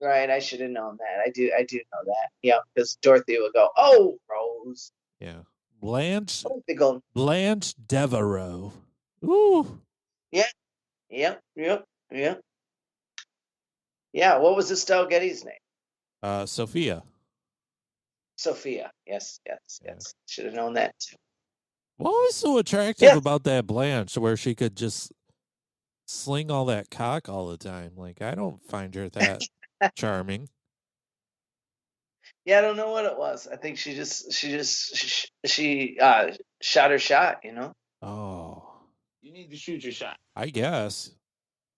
Right, I should have known that. I do know that. Yeah, because Dorothy would go, "Oh, Rose." Yeah. Blanche They go, Blanche Devereaux. Ooh. yeah, yep. Yeah, what was Estelle Getty's name? Sophia. Sophia. Yes. Should have known that too. What was so attractive about that Blanche where she could just sling all that cock all the time? Like, I don't find her that charming. Yeah, I don't know what it was. I think she shot her shot, Oh. You need to shoot your shot. I guess.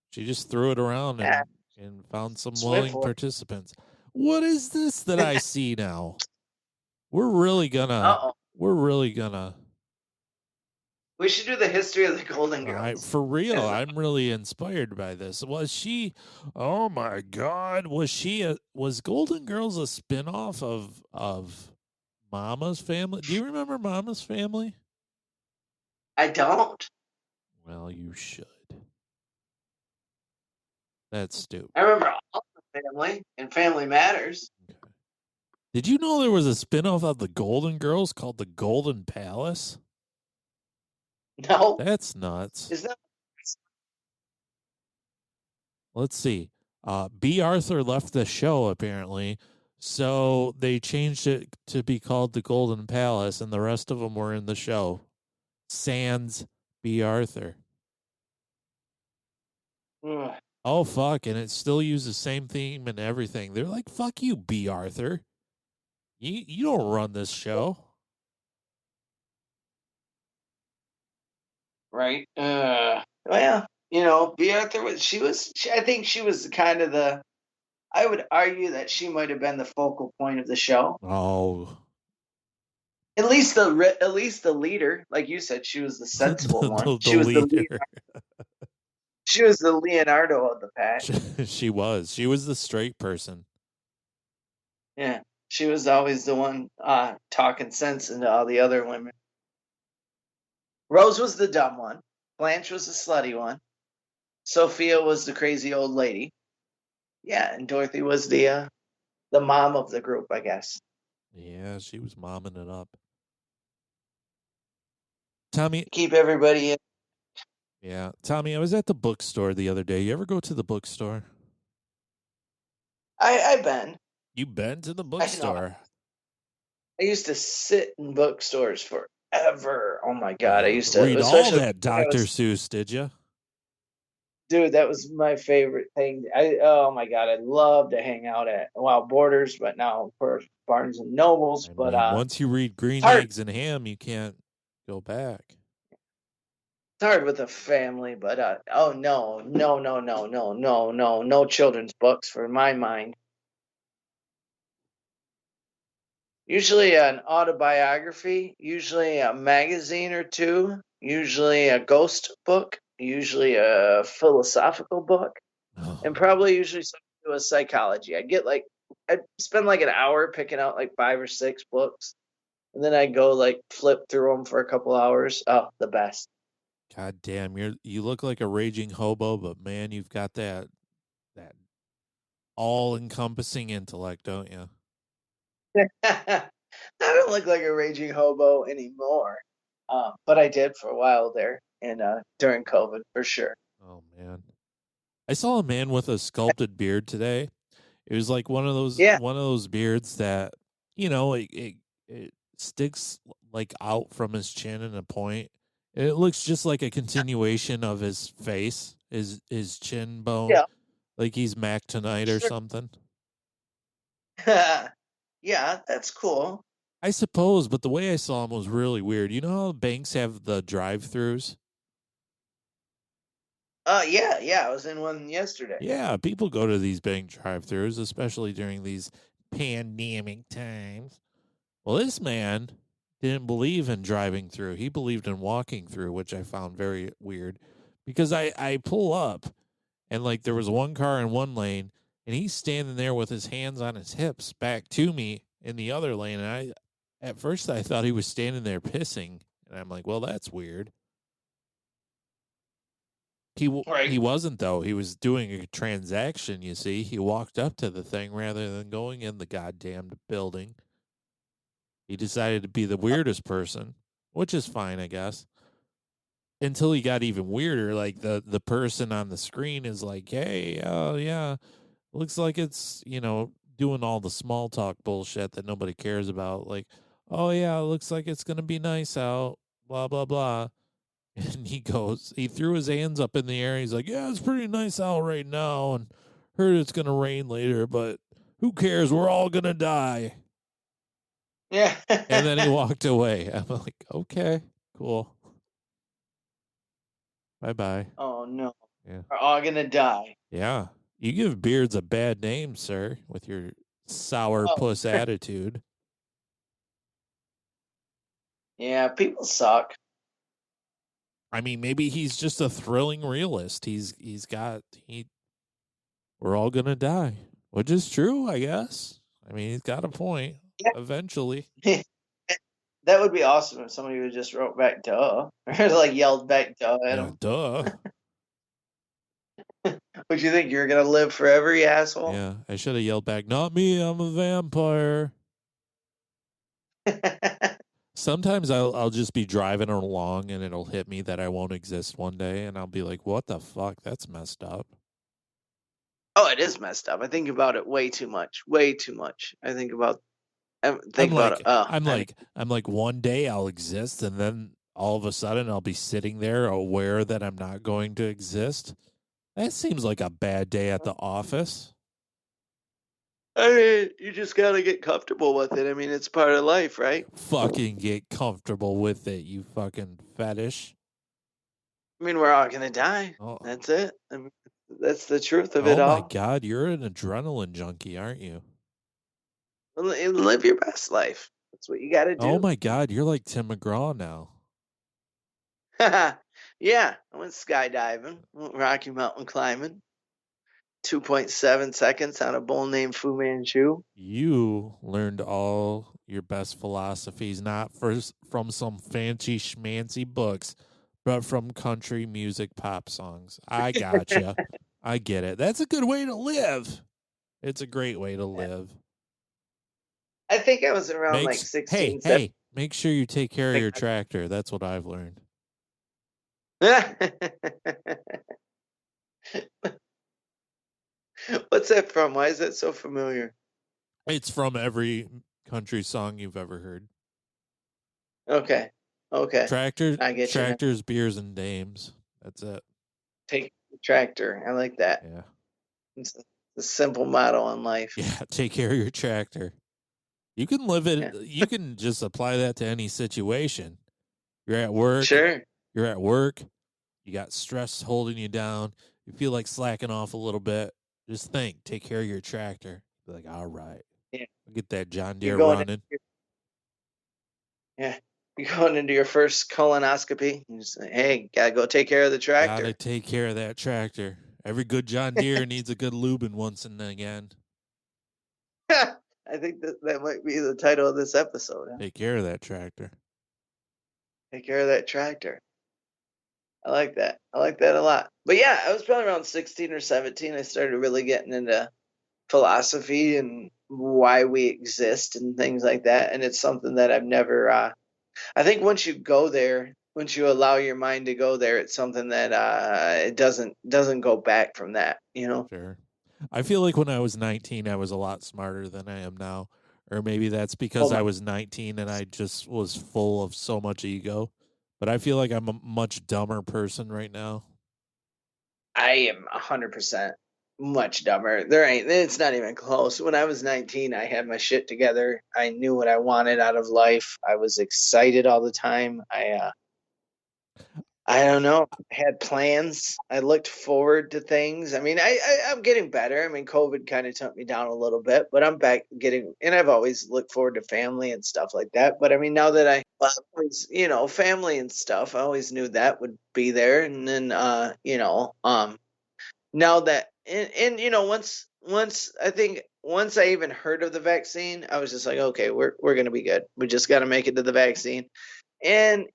She just threw it around and found some willing participants. What is this that I see now? We're really gonna. We should do the history of the Golden Girls. For real, I'm really inspired by this. Was she? Oh my God! Was Golden Girls a spinoff of Mama's Family? Do you remember Mama's Family? I don't. Well, you should. That's stupid. I remember all the Family and Family Matters. Okay. Did you know there was a spinoff of the Golden Girls called the Golden Palace? No. That's nuts. Is that? Let's see. Bea Arthur left the show, apparently, so they changed it to be called the Golden Palace, and the rest of them were in the show. Sans Bea Arthur. Ugh. Oh, fuck, and it still uses the same theme and everything. They're like, fuck you, Bea Arthur. You don't run this show. Right. Well, Bea Arthur I think she was kind of I would argue that she might have been the focal point of the show. Oh. At least the leader, like you said, she was the sensible one. She was the leader. She was the Leonardo of the pack. She was. She was the straight person. Yeah. She was always the one talking sense into all the other women. Rose was the dumb one. Blanche was the slutty one. Sophia was the crazy old lady. Yeah, and Dorothy was the mom of the group, I guess. Yeah, she was momming it up. Tommy, keep everybody in. Yeah, Tommy, I was at the bookstore the other day. You ever go to the bookstore? I've been. You been to the bookstore? I used to sit in bookstores forever. Oh my God, I used to read all that Dr. Seuss. Did you? Dude, that was my favorite thing. Oh my God, I love to hang out at Borders, but now of course Barnes and Nobles. But once you read Green Eggs and Ham, you can't go back. It's hard with a family, but no children's books for my mind. Usually an autobiography, usually a magazine or two, usually a ghost book, usually a philosophical book, and probably usually something to do with psychology. I'd spend like an hour picking out like 5 or 6 books, and then I'd go like flip through them for a couple hours. Oh, the best. God damn, you look like a raging hobo, but man, you've got that all-encompassing intellect, don't you? I don't look like a raging hobo anymore, but I did for a while there, and during COVID for sure. Oh man, I saw a man with a sculpted beard today. It was like one of those beards that it sticks like out from his chin in a point. And it looks just like a continuation of his face, his chin bone, Yeah. like he's Mac tonight or Sure. something. Yeah, that's cool. I suppose, but the way I saw him was really weird. You know how banks have the drive-throughs? Yeah, I was in one yesterday. Yeah, people go to these bank drive-throughs, especially during these pandemic times. Well, this man didn't believe in driving through. He believed in walking through, which I found very weird because I pull up and like there was one car in one lane and he's standing there with his hands on his hips back to me in the other lane. And at first I thought he was standing there pissing. And I'm like, well, that's weird. He wasn't, though. He was doing a transaction, you see. He walked up to the thing rather than going in the goddamn building. He decided to be the weirdest person, which is fine, I guess. Until he got even weirder, like the person on the screen is like, hey, yeah, looks like it's, doing all the small talk bullshit that nobody cares about. Like, oh, yeah, looks like it's going to be nice out, blah, blah, blah. And he threw his hands up in the air. He's like, yeah, it's pretty nice out right now. And heard it's going to rain later, but who cares? We're all going to die. Yeah. And then he walked away. I'm like, okay, cool. Bye-bye. Oh, no. Yeah. We're all going to die. Yeah. You give beards a bad name, sir, with your sour puss attitude. Yeah, people suck. I mean, maybe he's just a thrilling realist. We're all going to die, which is true, I guess. I mean, he's got a point eventually. That would be awesome if somebody would just wrote back, duh. Or like yelled back, duh at him. Duh. Would you think you're going to live forever, you asshole? Yeah, I should have yelled back, not me, I'm a vampire. Sometimes I'll just be driving along and it'll hit me that I won't exist one day, and I'll be like, what the fuck? That's messed up. Oh, it is messed up. I think about it way too much. Way too much. I'm like, one day I'll exist, and then all of a sudden I'll be sitting there aware that I'm not going to exist. That seems like a bad day at the office. I mean, you just got to get comfortable with it. I mean, it's part of life, right? Fucking get comfortable with it, you fucking fetish. I mean, we're all going to die. Oh. That's it. I mean, that's the truth of it all. Oh, my God. You're an adrenaline junkie, aren't you? Live your best life. That's what you got to do. Oh, my God. You're like Tim McGraw now. Yeah. I went skydiving, went Rocky Mountain climbing. 2.7 seconds on a bull named Fu Manchu. You learned all your best philosophies, not from some fancy schmancy books, but from country music pop songs. I gotcha. I get it. That's a good way to live. It's a great way to live. I think I was around like 16. Hey, make sure you take care of your tractor. That's what I've learned. What's that from? Why is that so familiar? It's from every country song you've ever heard. Okay. Tractors, I get tractors, beers, and dames. That's it. Take the tractor. I like that. Yeah. It's a simple motto in life. Yeah, take care of your tractor. You can live it. Yeah. You can just apply that to any situation. You're at work. Sure. You're at work. You got stress holding you down. You feel like slacking off a little bit. Just think, take care of your tractor. Be like, all right. Yeah. Get that John Deere running. Yeah. You going into your first colonoscopy? You say, hey, gotta go take care of the tractor. Gotta take care of that tractor. Every good John Deere needs a good lubing once and again. I think that might be the title of this episode. Huh? Take care of that tractor. Take care of that tractor. I like that. I like that a lot. But yeah, I was probably around 16 or 17. I started really getting into philosophy and why we exist and things like that. And it's something that I've never, I think once you go there, once you allow your mind to go there, it's something that it doesn't go back from that, you know? Sure. I feel like when I was 19, I was a lot smarter than I am now. Or maybe that's because I was 19 and I just was full of so much ego. But I feel like I'm a much dumber person right now. I am 100% much dumber. It's not even close. When I was 19, I had my shit together. I knew what I wanted out of life. I was excited all the time. I don't know. I had plans. I looked forward to things. I mean, I'm getting better. I mean, COVID kind of took me down a little bit, but I'm back and I've always looked forward to family and stuff like that. But I mean, now that I always, family and stuff, I always knew that would be there. And then, now that, once I even heard of the vaccine, I was just like, okay, we're going to be good. We just got to make it to the vaccine. And,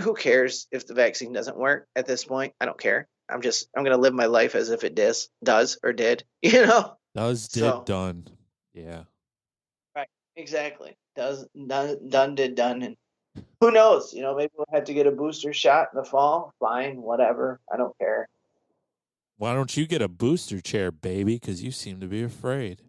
who cares if the vaccine doesn't work at this point? I don't care. I'm going to live my life as if it does or did, Done. Yeah. Right. Exactly. Done, did, done. And who knows? Maybe we'll have to get a booster shot in the fall. Fine, whatever. I don't care. Why don't you get a booster chair, baby? Because you seem to be afraid.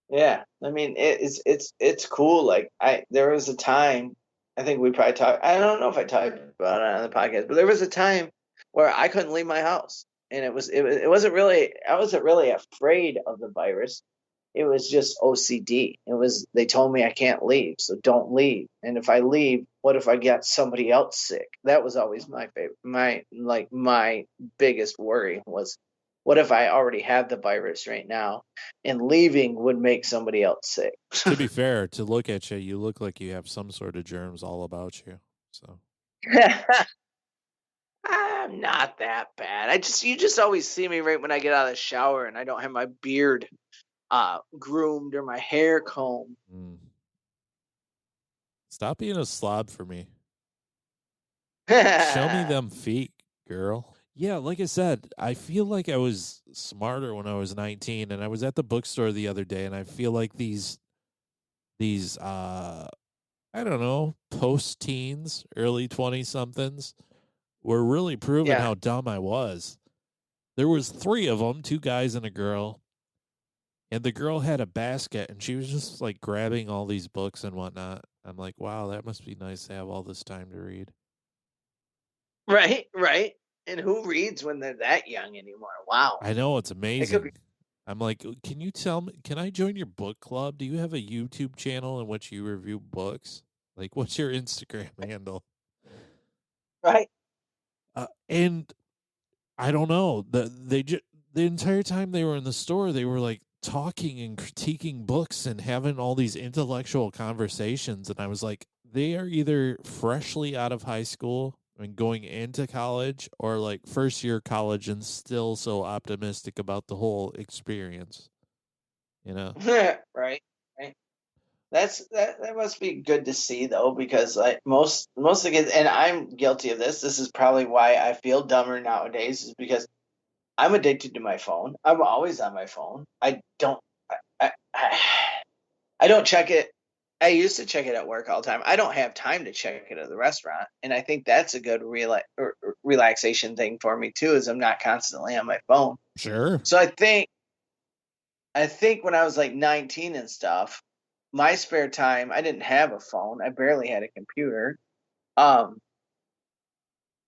Yeah. I mean, it's cool. Like there was a time, I think we probably talked. I don't know if I talked about it on the podcast, but there was a time where I couldn't leave my house, and it wasn't really. I wasn't really afraid of the virus. It was just OCD. They told me I can't leave, so don't leave. And if I leave, what if I get somebody else sick? That was always my favorite. My biggest worry was, what if I already have the virus right now, and leaving would make somebody else sick? To be fair, to look at you, you look like you have some sort of germs all about you. So I'm not that bad. You just always see me right when I get out of the shower, and I don't have my beard groomed or my hair combed. Stop being a slob for me. Show me them feet, girl. Yeah, like I said, I feel like I was smarter when I was 19, and I was at the bookstore the other day, and I feel like these I don't know, post-teens, early 20-somethings were really proving how dumb I was. There was 3 of them, 2 guys and a girl, and the girl had a basket, and she was just like grabbing all these books and whatnot. I'm like, wow, that must be nice to have all this time to read. Right. And who reads when they're that young anymore? Wow. I know, it's amazing. I'm like, can you tell me, can I join your book club? Do you have a YouTube channel in which you review books? Like, what's your Instagram handle? Right. And I don't know. The entire time they were in the store, they were like talking and critiquing books and having all these intellectual conversations. And I was like, they are either freshly out of high school and going into college, or like first year college and still so optimistic about the whole experience. Right. That must be good to see, though, because like most of the kids, and I'm guilty of this. This is probably why I feel dumber nowadays, is because I'm addicted to my phone. I'm always on my phone. I don't check it. I used to check it at work all the time. I don't have time to check it at the restaurant, and I think that's a good relaxation thing for me too. Is I'm not constantly on my phone. Sure. So I think when I was like 19 and stuff, my spare time, I didn't have a phone. I barely had a computer. I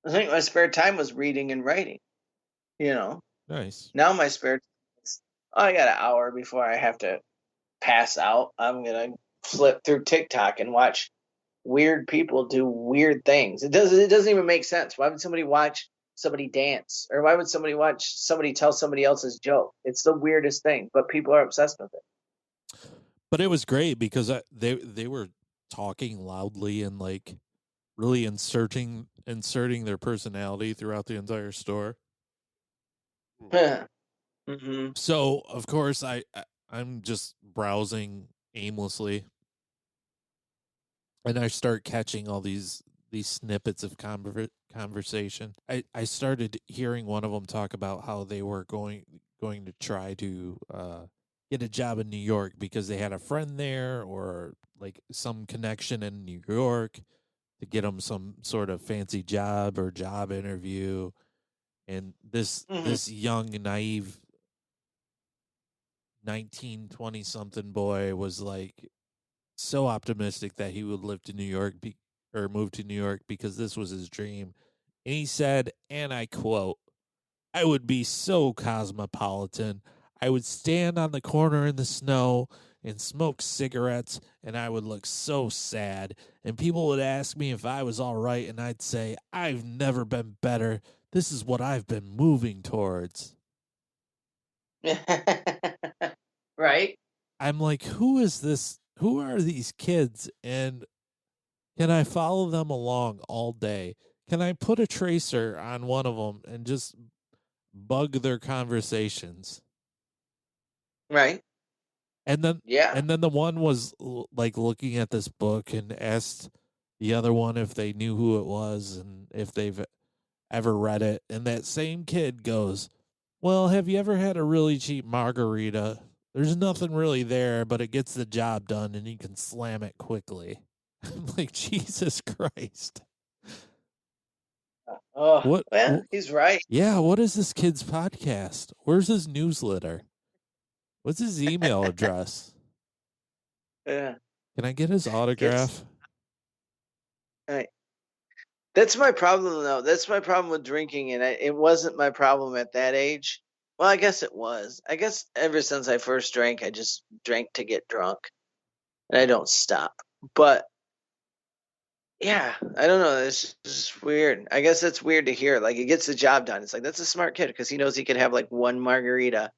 think my spare time was reading and writing. Nice. Now my spare time is, I got an hour before I have to pass out. I'm gonna flip through TikTok and watch weird people do weird things. It doesn't even make sense. Why would somebody watch somebody dance, or why would somebody watch somebody tell somebody else's joke? It's the weirdest thing, but people are obsessed with it. But it was great because they were talking loudly and like really inserting their personality throughout the entire store. Mm-hmm. So of course I'm just browsing aimlessly, and I start catching all these snippets of conversation. I started hearing one of them talk about how they were going to try to get a job in New York because they had a friend there or like some connection in New York to get them some sort of fancy job or job interview. And this Mm-hmm. young naive 19-20 something boy was like so optimistic that he would live to New York or move to New York because this was his dream. And he said, and I quote, "I would be so cosmopolitan. I would stand on the corner in the snow and smoke cigarettes, and I would look so sad. And people would ask me if I was all right, and I'd say, I've never been better. This is what I've been moving towards." Right? I'm like, who is this? Who are these kids? And can I follow them along all day? Can I put a tracer on one of them and just bug their conversations? Right? And then Yeah. the one was like looking at this book and asked the other one if they knew who it was and if they've ever read it. And that same kid goes, "Well, have you ever had a really cheap margarita? There's nothing really there, but it gets the job done and you can slam it quickly." I'm like, Jesus Christ. Oh, What? well, he's right. Yeah, what is this kid's podcast? Where's his newsletter? What's his email address? Yeah. Can I get his autograph? Right. That's my problem, though. That's my problem with drinking, and it wasn't my problem at that age. Well, I guess it was. I guess ever since I first drank, I just drank to get drunk, and I don't stop. But yeah, I don't know. It's just weird. I guess it's weird to hear. Like, he gets the job done. It's like, that's a smart kid because he knows he could have like one margarita,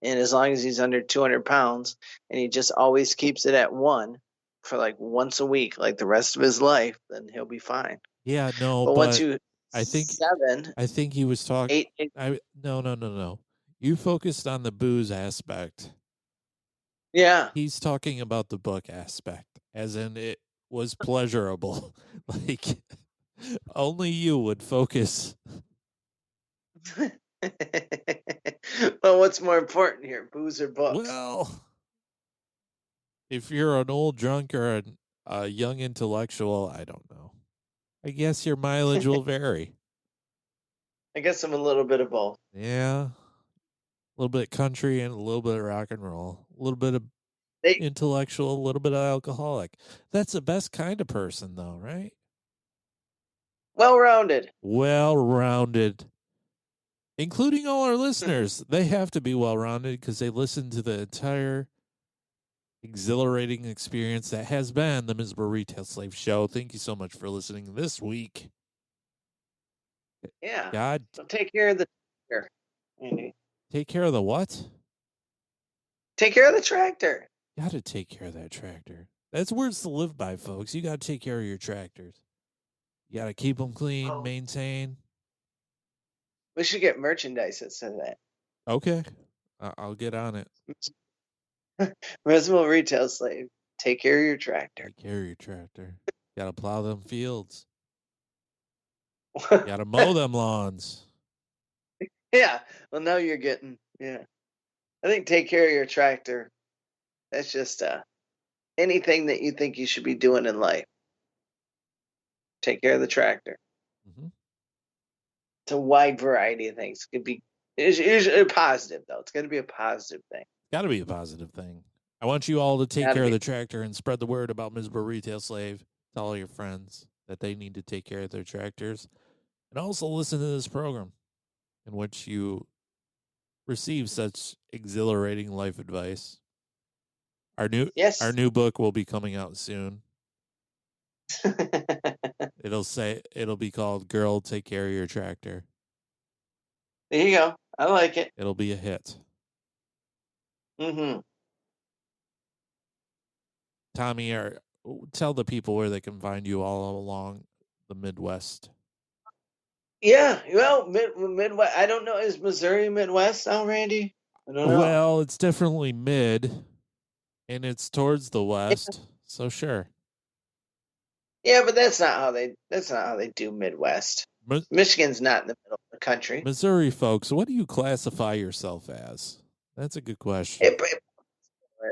and as long as he's under 200 pounds, and he just always keeps it at one for like once a week, like the rest of his life, then he'll be fine. Yeah, no, But once but you I think 7, he was talking. 8, No. You focused on the booze aspect. yeah, He's talking about the book aspect, as in it was pleasurable. Like only you would focus. well, what's more important here, booze or books? Well, if you're an old drunk or a young intellectual, I don't know. I guess your mileage will vary. I guess I'm a little bit of both. Yeah. A little bit country and a little bit of rock and roll. A little bit of They intellectual, a little bit of alcoholic. That's the best kind of person, though, right? well-rounded. Well rounded. Including all our listeners. They have to be well rounded because they listen to the entire exhilarating experience that has been the Miserable Retail Slave Show. Thank you so much for listening this week. Yeah. God, So take care of the tractor. Andy. take care of the what? Take care of the tractor. Got to take care of that tractor. That's words to live by, folks. You got to take care of your tractors. You got to keep them clean, Oh. maintain. We should get merchandise that says that. Okay, I'll get on it. Miserable Retail Slave. Take care of your tractor. Take care of your tractor. Got to plow them fields. Got to mow them lawns. Yeah. Well, now you're getting. Yeah. I think take care of your tractor. That's just anything that you think you should be doing in life. Take care of the tractor. Mm-hmm. It's a wide variety of things. It could be. It's usually positive though. It's going to be a positive thing. Got to be a positive thing. I want you all to take Gotta care of be. the tractor and spread the word about Miserable Retail Slave. Tell all your friends that they need to take care of their tractors. And also listen to this program in which you receive such exhilarating life advice. Our new book will be coming out soon. It'll be called Girl, Take Care of Your Tractor. There you go. I like it. It'll be a hit. Mm-hmm. Tommy, tell the people where they can find you all along the Midwest. Yeah, well, Midwest. I don't know. Is Missouri Midwest now, Randy? I don't know. Well, it's definitely mid, and it's towards the west. So sure. Yeah, but that's not how they do Midwest. Michigan's not in the middle of the country. Missouri folks, what do you classify yourself as? That's a good question. It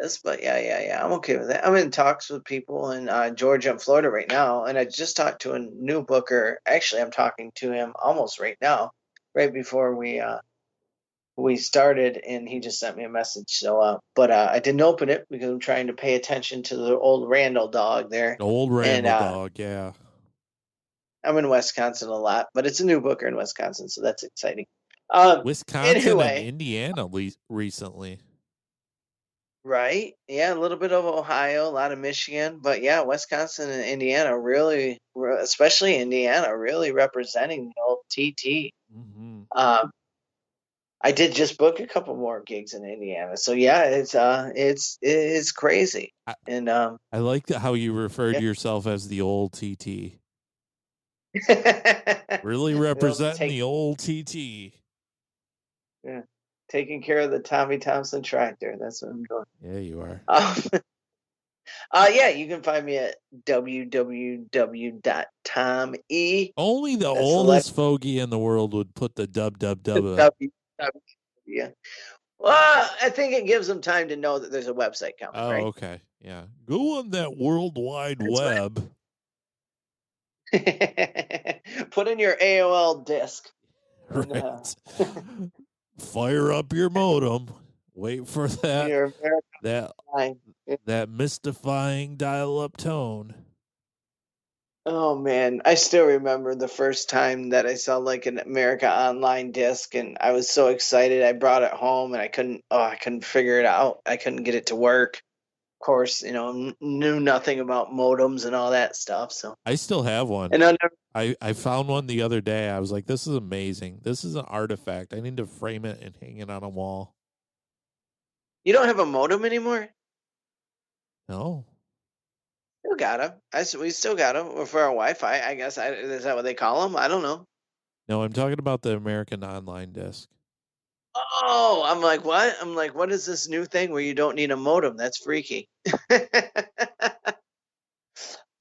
is, but yeah. I'm okay with that. I'm in talks with people in Georgia and Florida right now, and I just talked to a new booker. Actually, I'm talking to him almost right now, right before we started, and he just sent me a message. So, but I didn't open it because I'm trying to pay attention to the old Randall dog there. Old Randall dog, yeah. I'm in Wisconsin a lot, but it's a new booker in Wisconsin, so that's exciting. Wisconsin and Indiana recently. Right? Yeah, a little bit of Ohio, a lot of Michigan, but yeah, Wisconsin and Indiana really, especially Indiana, really representing the old TT. Mm-hmm. I did just book a couple more gigs in Indiana, so yeah, it's crazy. And I like how you referred to yourself as the old TT. Really representing the old TT. Yeah. Taking care of the Tommy Thompson tractor. That's what I'm doing. Yeah, you are. Yeah, you can find me at www.tom.e. Only the oldest fogey in the world would put the www. Yeah. Well, I think it gives them time to know that there's a website coming, right? Oh, okay. Yeah. Go on that World Wide Web. Put in your AOL disk. Right. Fire up your modem. Wait for that mystifying dial-up tone. Oh man, I still remember the first time that I saw like an America Online disc, and I was so excited. I brought it home, and I couldn't figure it out. I couldn't get it to work. Of course, knew nothing about modems and all that stuff. So I still have one. And I found one the other day. I was like, this is amazing. This is an artifact. I need to frame it and hang it on a wall. You don't have a modem anymore? No. Still got them. We still got them for our Wi-Fi. I guess is that what they call them? I don't know. No, I'm talking about the American Online disc. Oh, I'm like, what? I'm like, what is this new thing where you don't need a modem? That's freaky.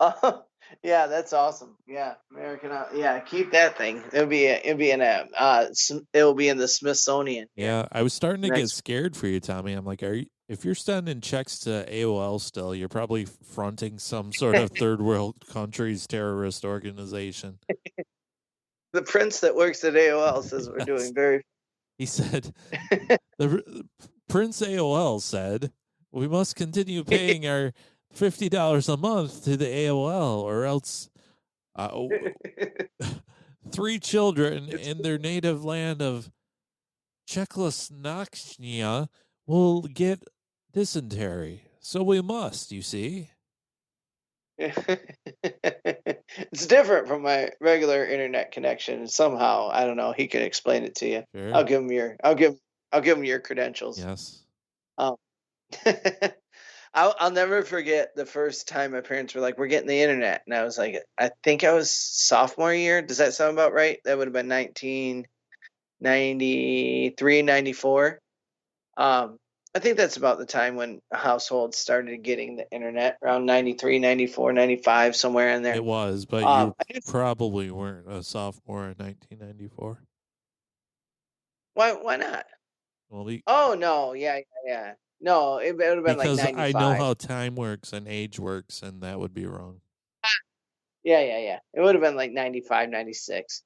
Oh, yeah, that's awesome. Yeah, American. Yeah, keep that thing. It'll be in the Smithsonian. Yeah, I was starting to get scared for you, Tommy. I'm like, if you're sending checks to AOL still, you're probably fronting some sort of third world country's terrorist organization. The prince that works at AOL says we're doing very. He said, Prince AOL said, we must continue paying our $50 a month to the AOL, or else 3 children in their native land of Czechoslovakia will get dysentery. So we must, you see. It's different from my regular internet connection. Somehow, I don't know. He can explain it to you. Sure. I'll give him your credentials. Yes. I'll never forget the first time my parents were like, "We're getting the internet," and I was like, I think I was sophomore year. Does that sound about right? That would have been 1993, 94. I think that's about the time when households started getting the internet, around 93, 94, 95, somewhere in there. It was, but you probably weren't a sophomore in 1994. Why not? Well, oh, no. Yeah. No, it would have been like 95. I know how time works and age works, and that would be wrong. Yeah. It would have been like 95, 96.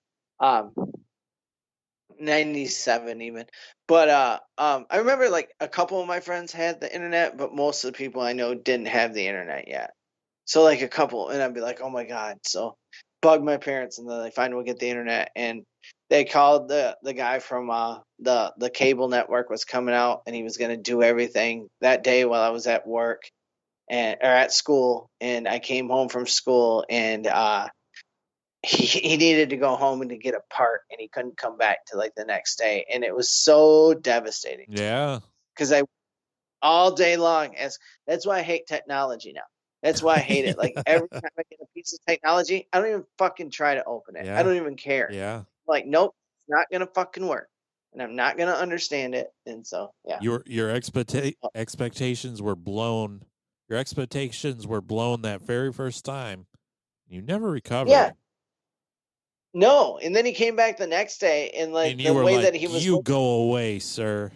97 even. But I remember like a couple of my friends had the internet, but most of the people I know didn't have the internet yet. So like a couple, and I'd be like, oh my God. So bug my parents, and then they finally would get the internet, and they called the guy from the cable network was coming out, and he was going to do everything that day while I was at work or at school. And I came home from school, and he needed to go home and to get a part, and he couldn't come back to like the next day, and it was so devastating. Yeah, because I all day long. That's why I hate technology now. That's why I hate it. Like every time I get a piece of technology, I don't even fucking try to open it. I Yeah. don't even care. Yeah. Like, nope, it's not gonna fucking work, and I'm not gonna understand it. And so, yeah. Your expectations were blown. Your expectations were blown that very first time. You never recovered. Yeah. No, and then he came back the next day, and like And the you were way like, that he was. "You go away, sir."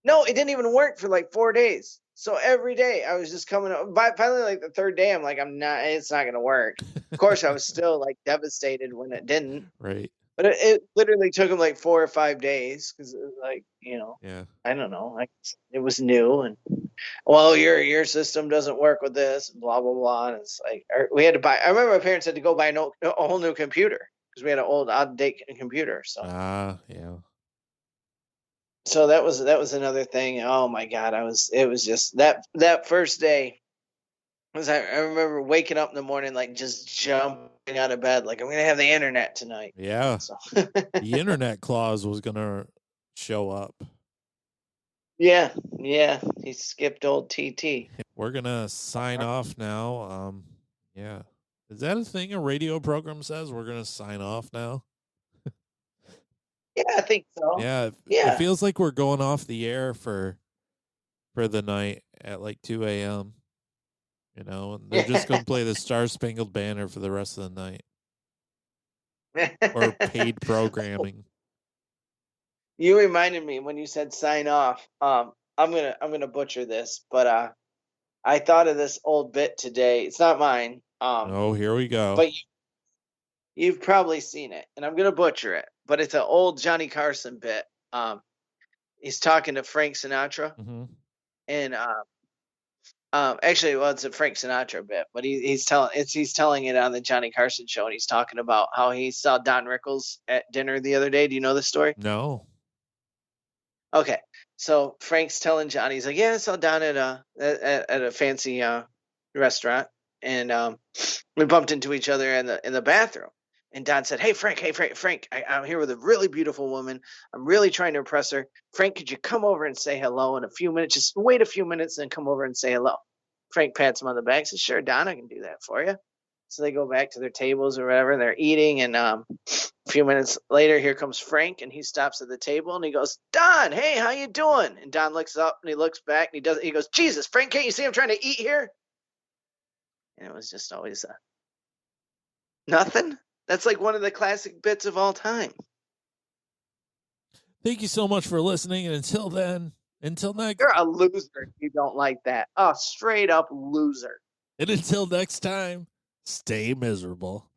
No, it didn't even work for like 4 days. So every day I was just coming up. By finally, like the third day, I'm like, it's not gonna work. Of course, I was still like devastated when it didn't. Right. But it literally took him like 4 or 5 days because it was like, Yeah. I don't know, like it was new, and well, your system doesn't work with this, and blah blah blah. And it's like we had to buy. I remember my parents had to go buy a whole new computer because we had an old out of date computer. So Yeah. so that was another thing. Oh my god, it was just that first day. I remember waking up in the morning like just jumping out of bed like I'm gonna have the internet tonight. Yeah. So The internet clause was gonna show up. yeah, he skipped old TT. We're gonna sign off now. Yeah. Is that a thing a radio program says? We're gonna sign off now? Yeah, I think so. Yeah. Yeah. It feels like we're going off the air for the night at like 2 a.m. And they're just gonna play the Star Spangled Banner for the rest of the night. Or paid programming. You reminded me when you said sign off. I'm gonna butcher this, but I thought of this old bit today. It's not mine. Oh, here we go. But you've probably seen it, and I'm gonna butcher it. But it's an old Johnny Carson bit. He's talking to Frank Sinatra, Mm-hmm. and actually, well, it's a Frank Sinatra bit, but he's telling it on the Johnny Carson show, and he's talking about how he saw Don Rickles at dinner the other day. Do you know this story? No. Okay, so Frank's telling Johnny, he's like, "Yeah, I saw Don at a fancy restaurant, and we bumped into each other in the bathroom." And Don said, "Hey Frank, I'm here with a really beautiful woman. I'm really trying to impress her. Frank, could you come over and say hello in a few minutes? Just wait a few minutes and come over and say hello." Frank pats him on the back, says, "Sure, Don, I can do that for you." So they go back to their tables or whatever, and they're eating, and a few minutes later, here comes Frank, and he stops at the table, and he goes, "Don, hey, how you doing?" And Don looks up, and he looks back, and he goes, "Jesus, Frank, can't you see I'm trying to eat here?" And it was just always nothing. That's like one of the classic bits of all time. Thank you so much for listening, and until next. You're a loser if you don't like that. A straight up loser. And until next time, stay miserable.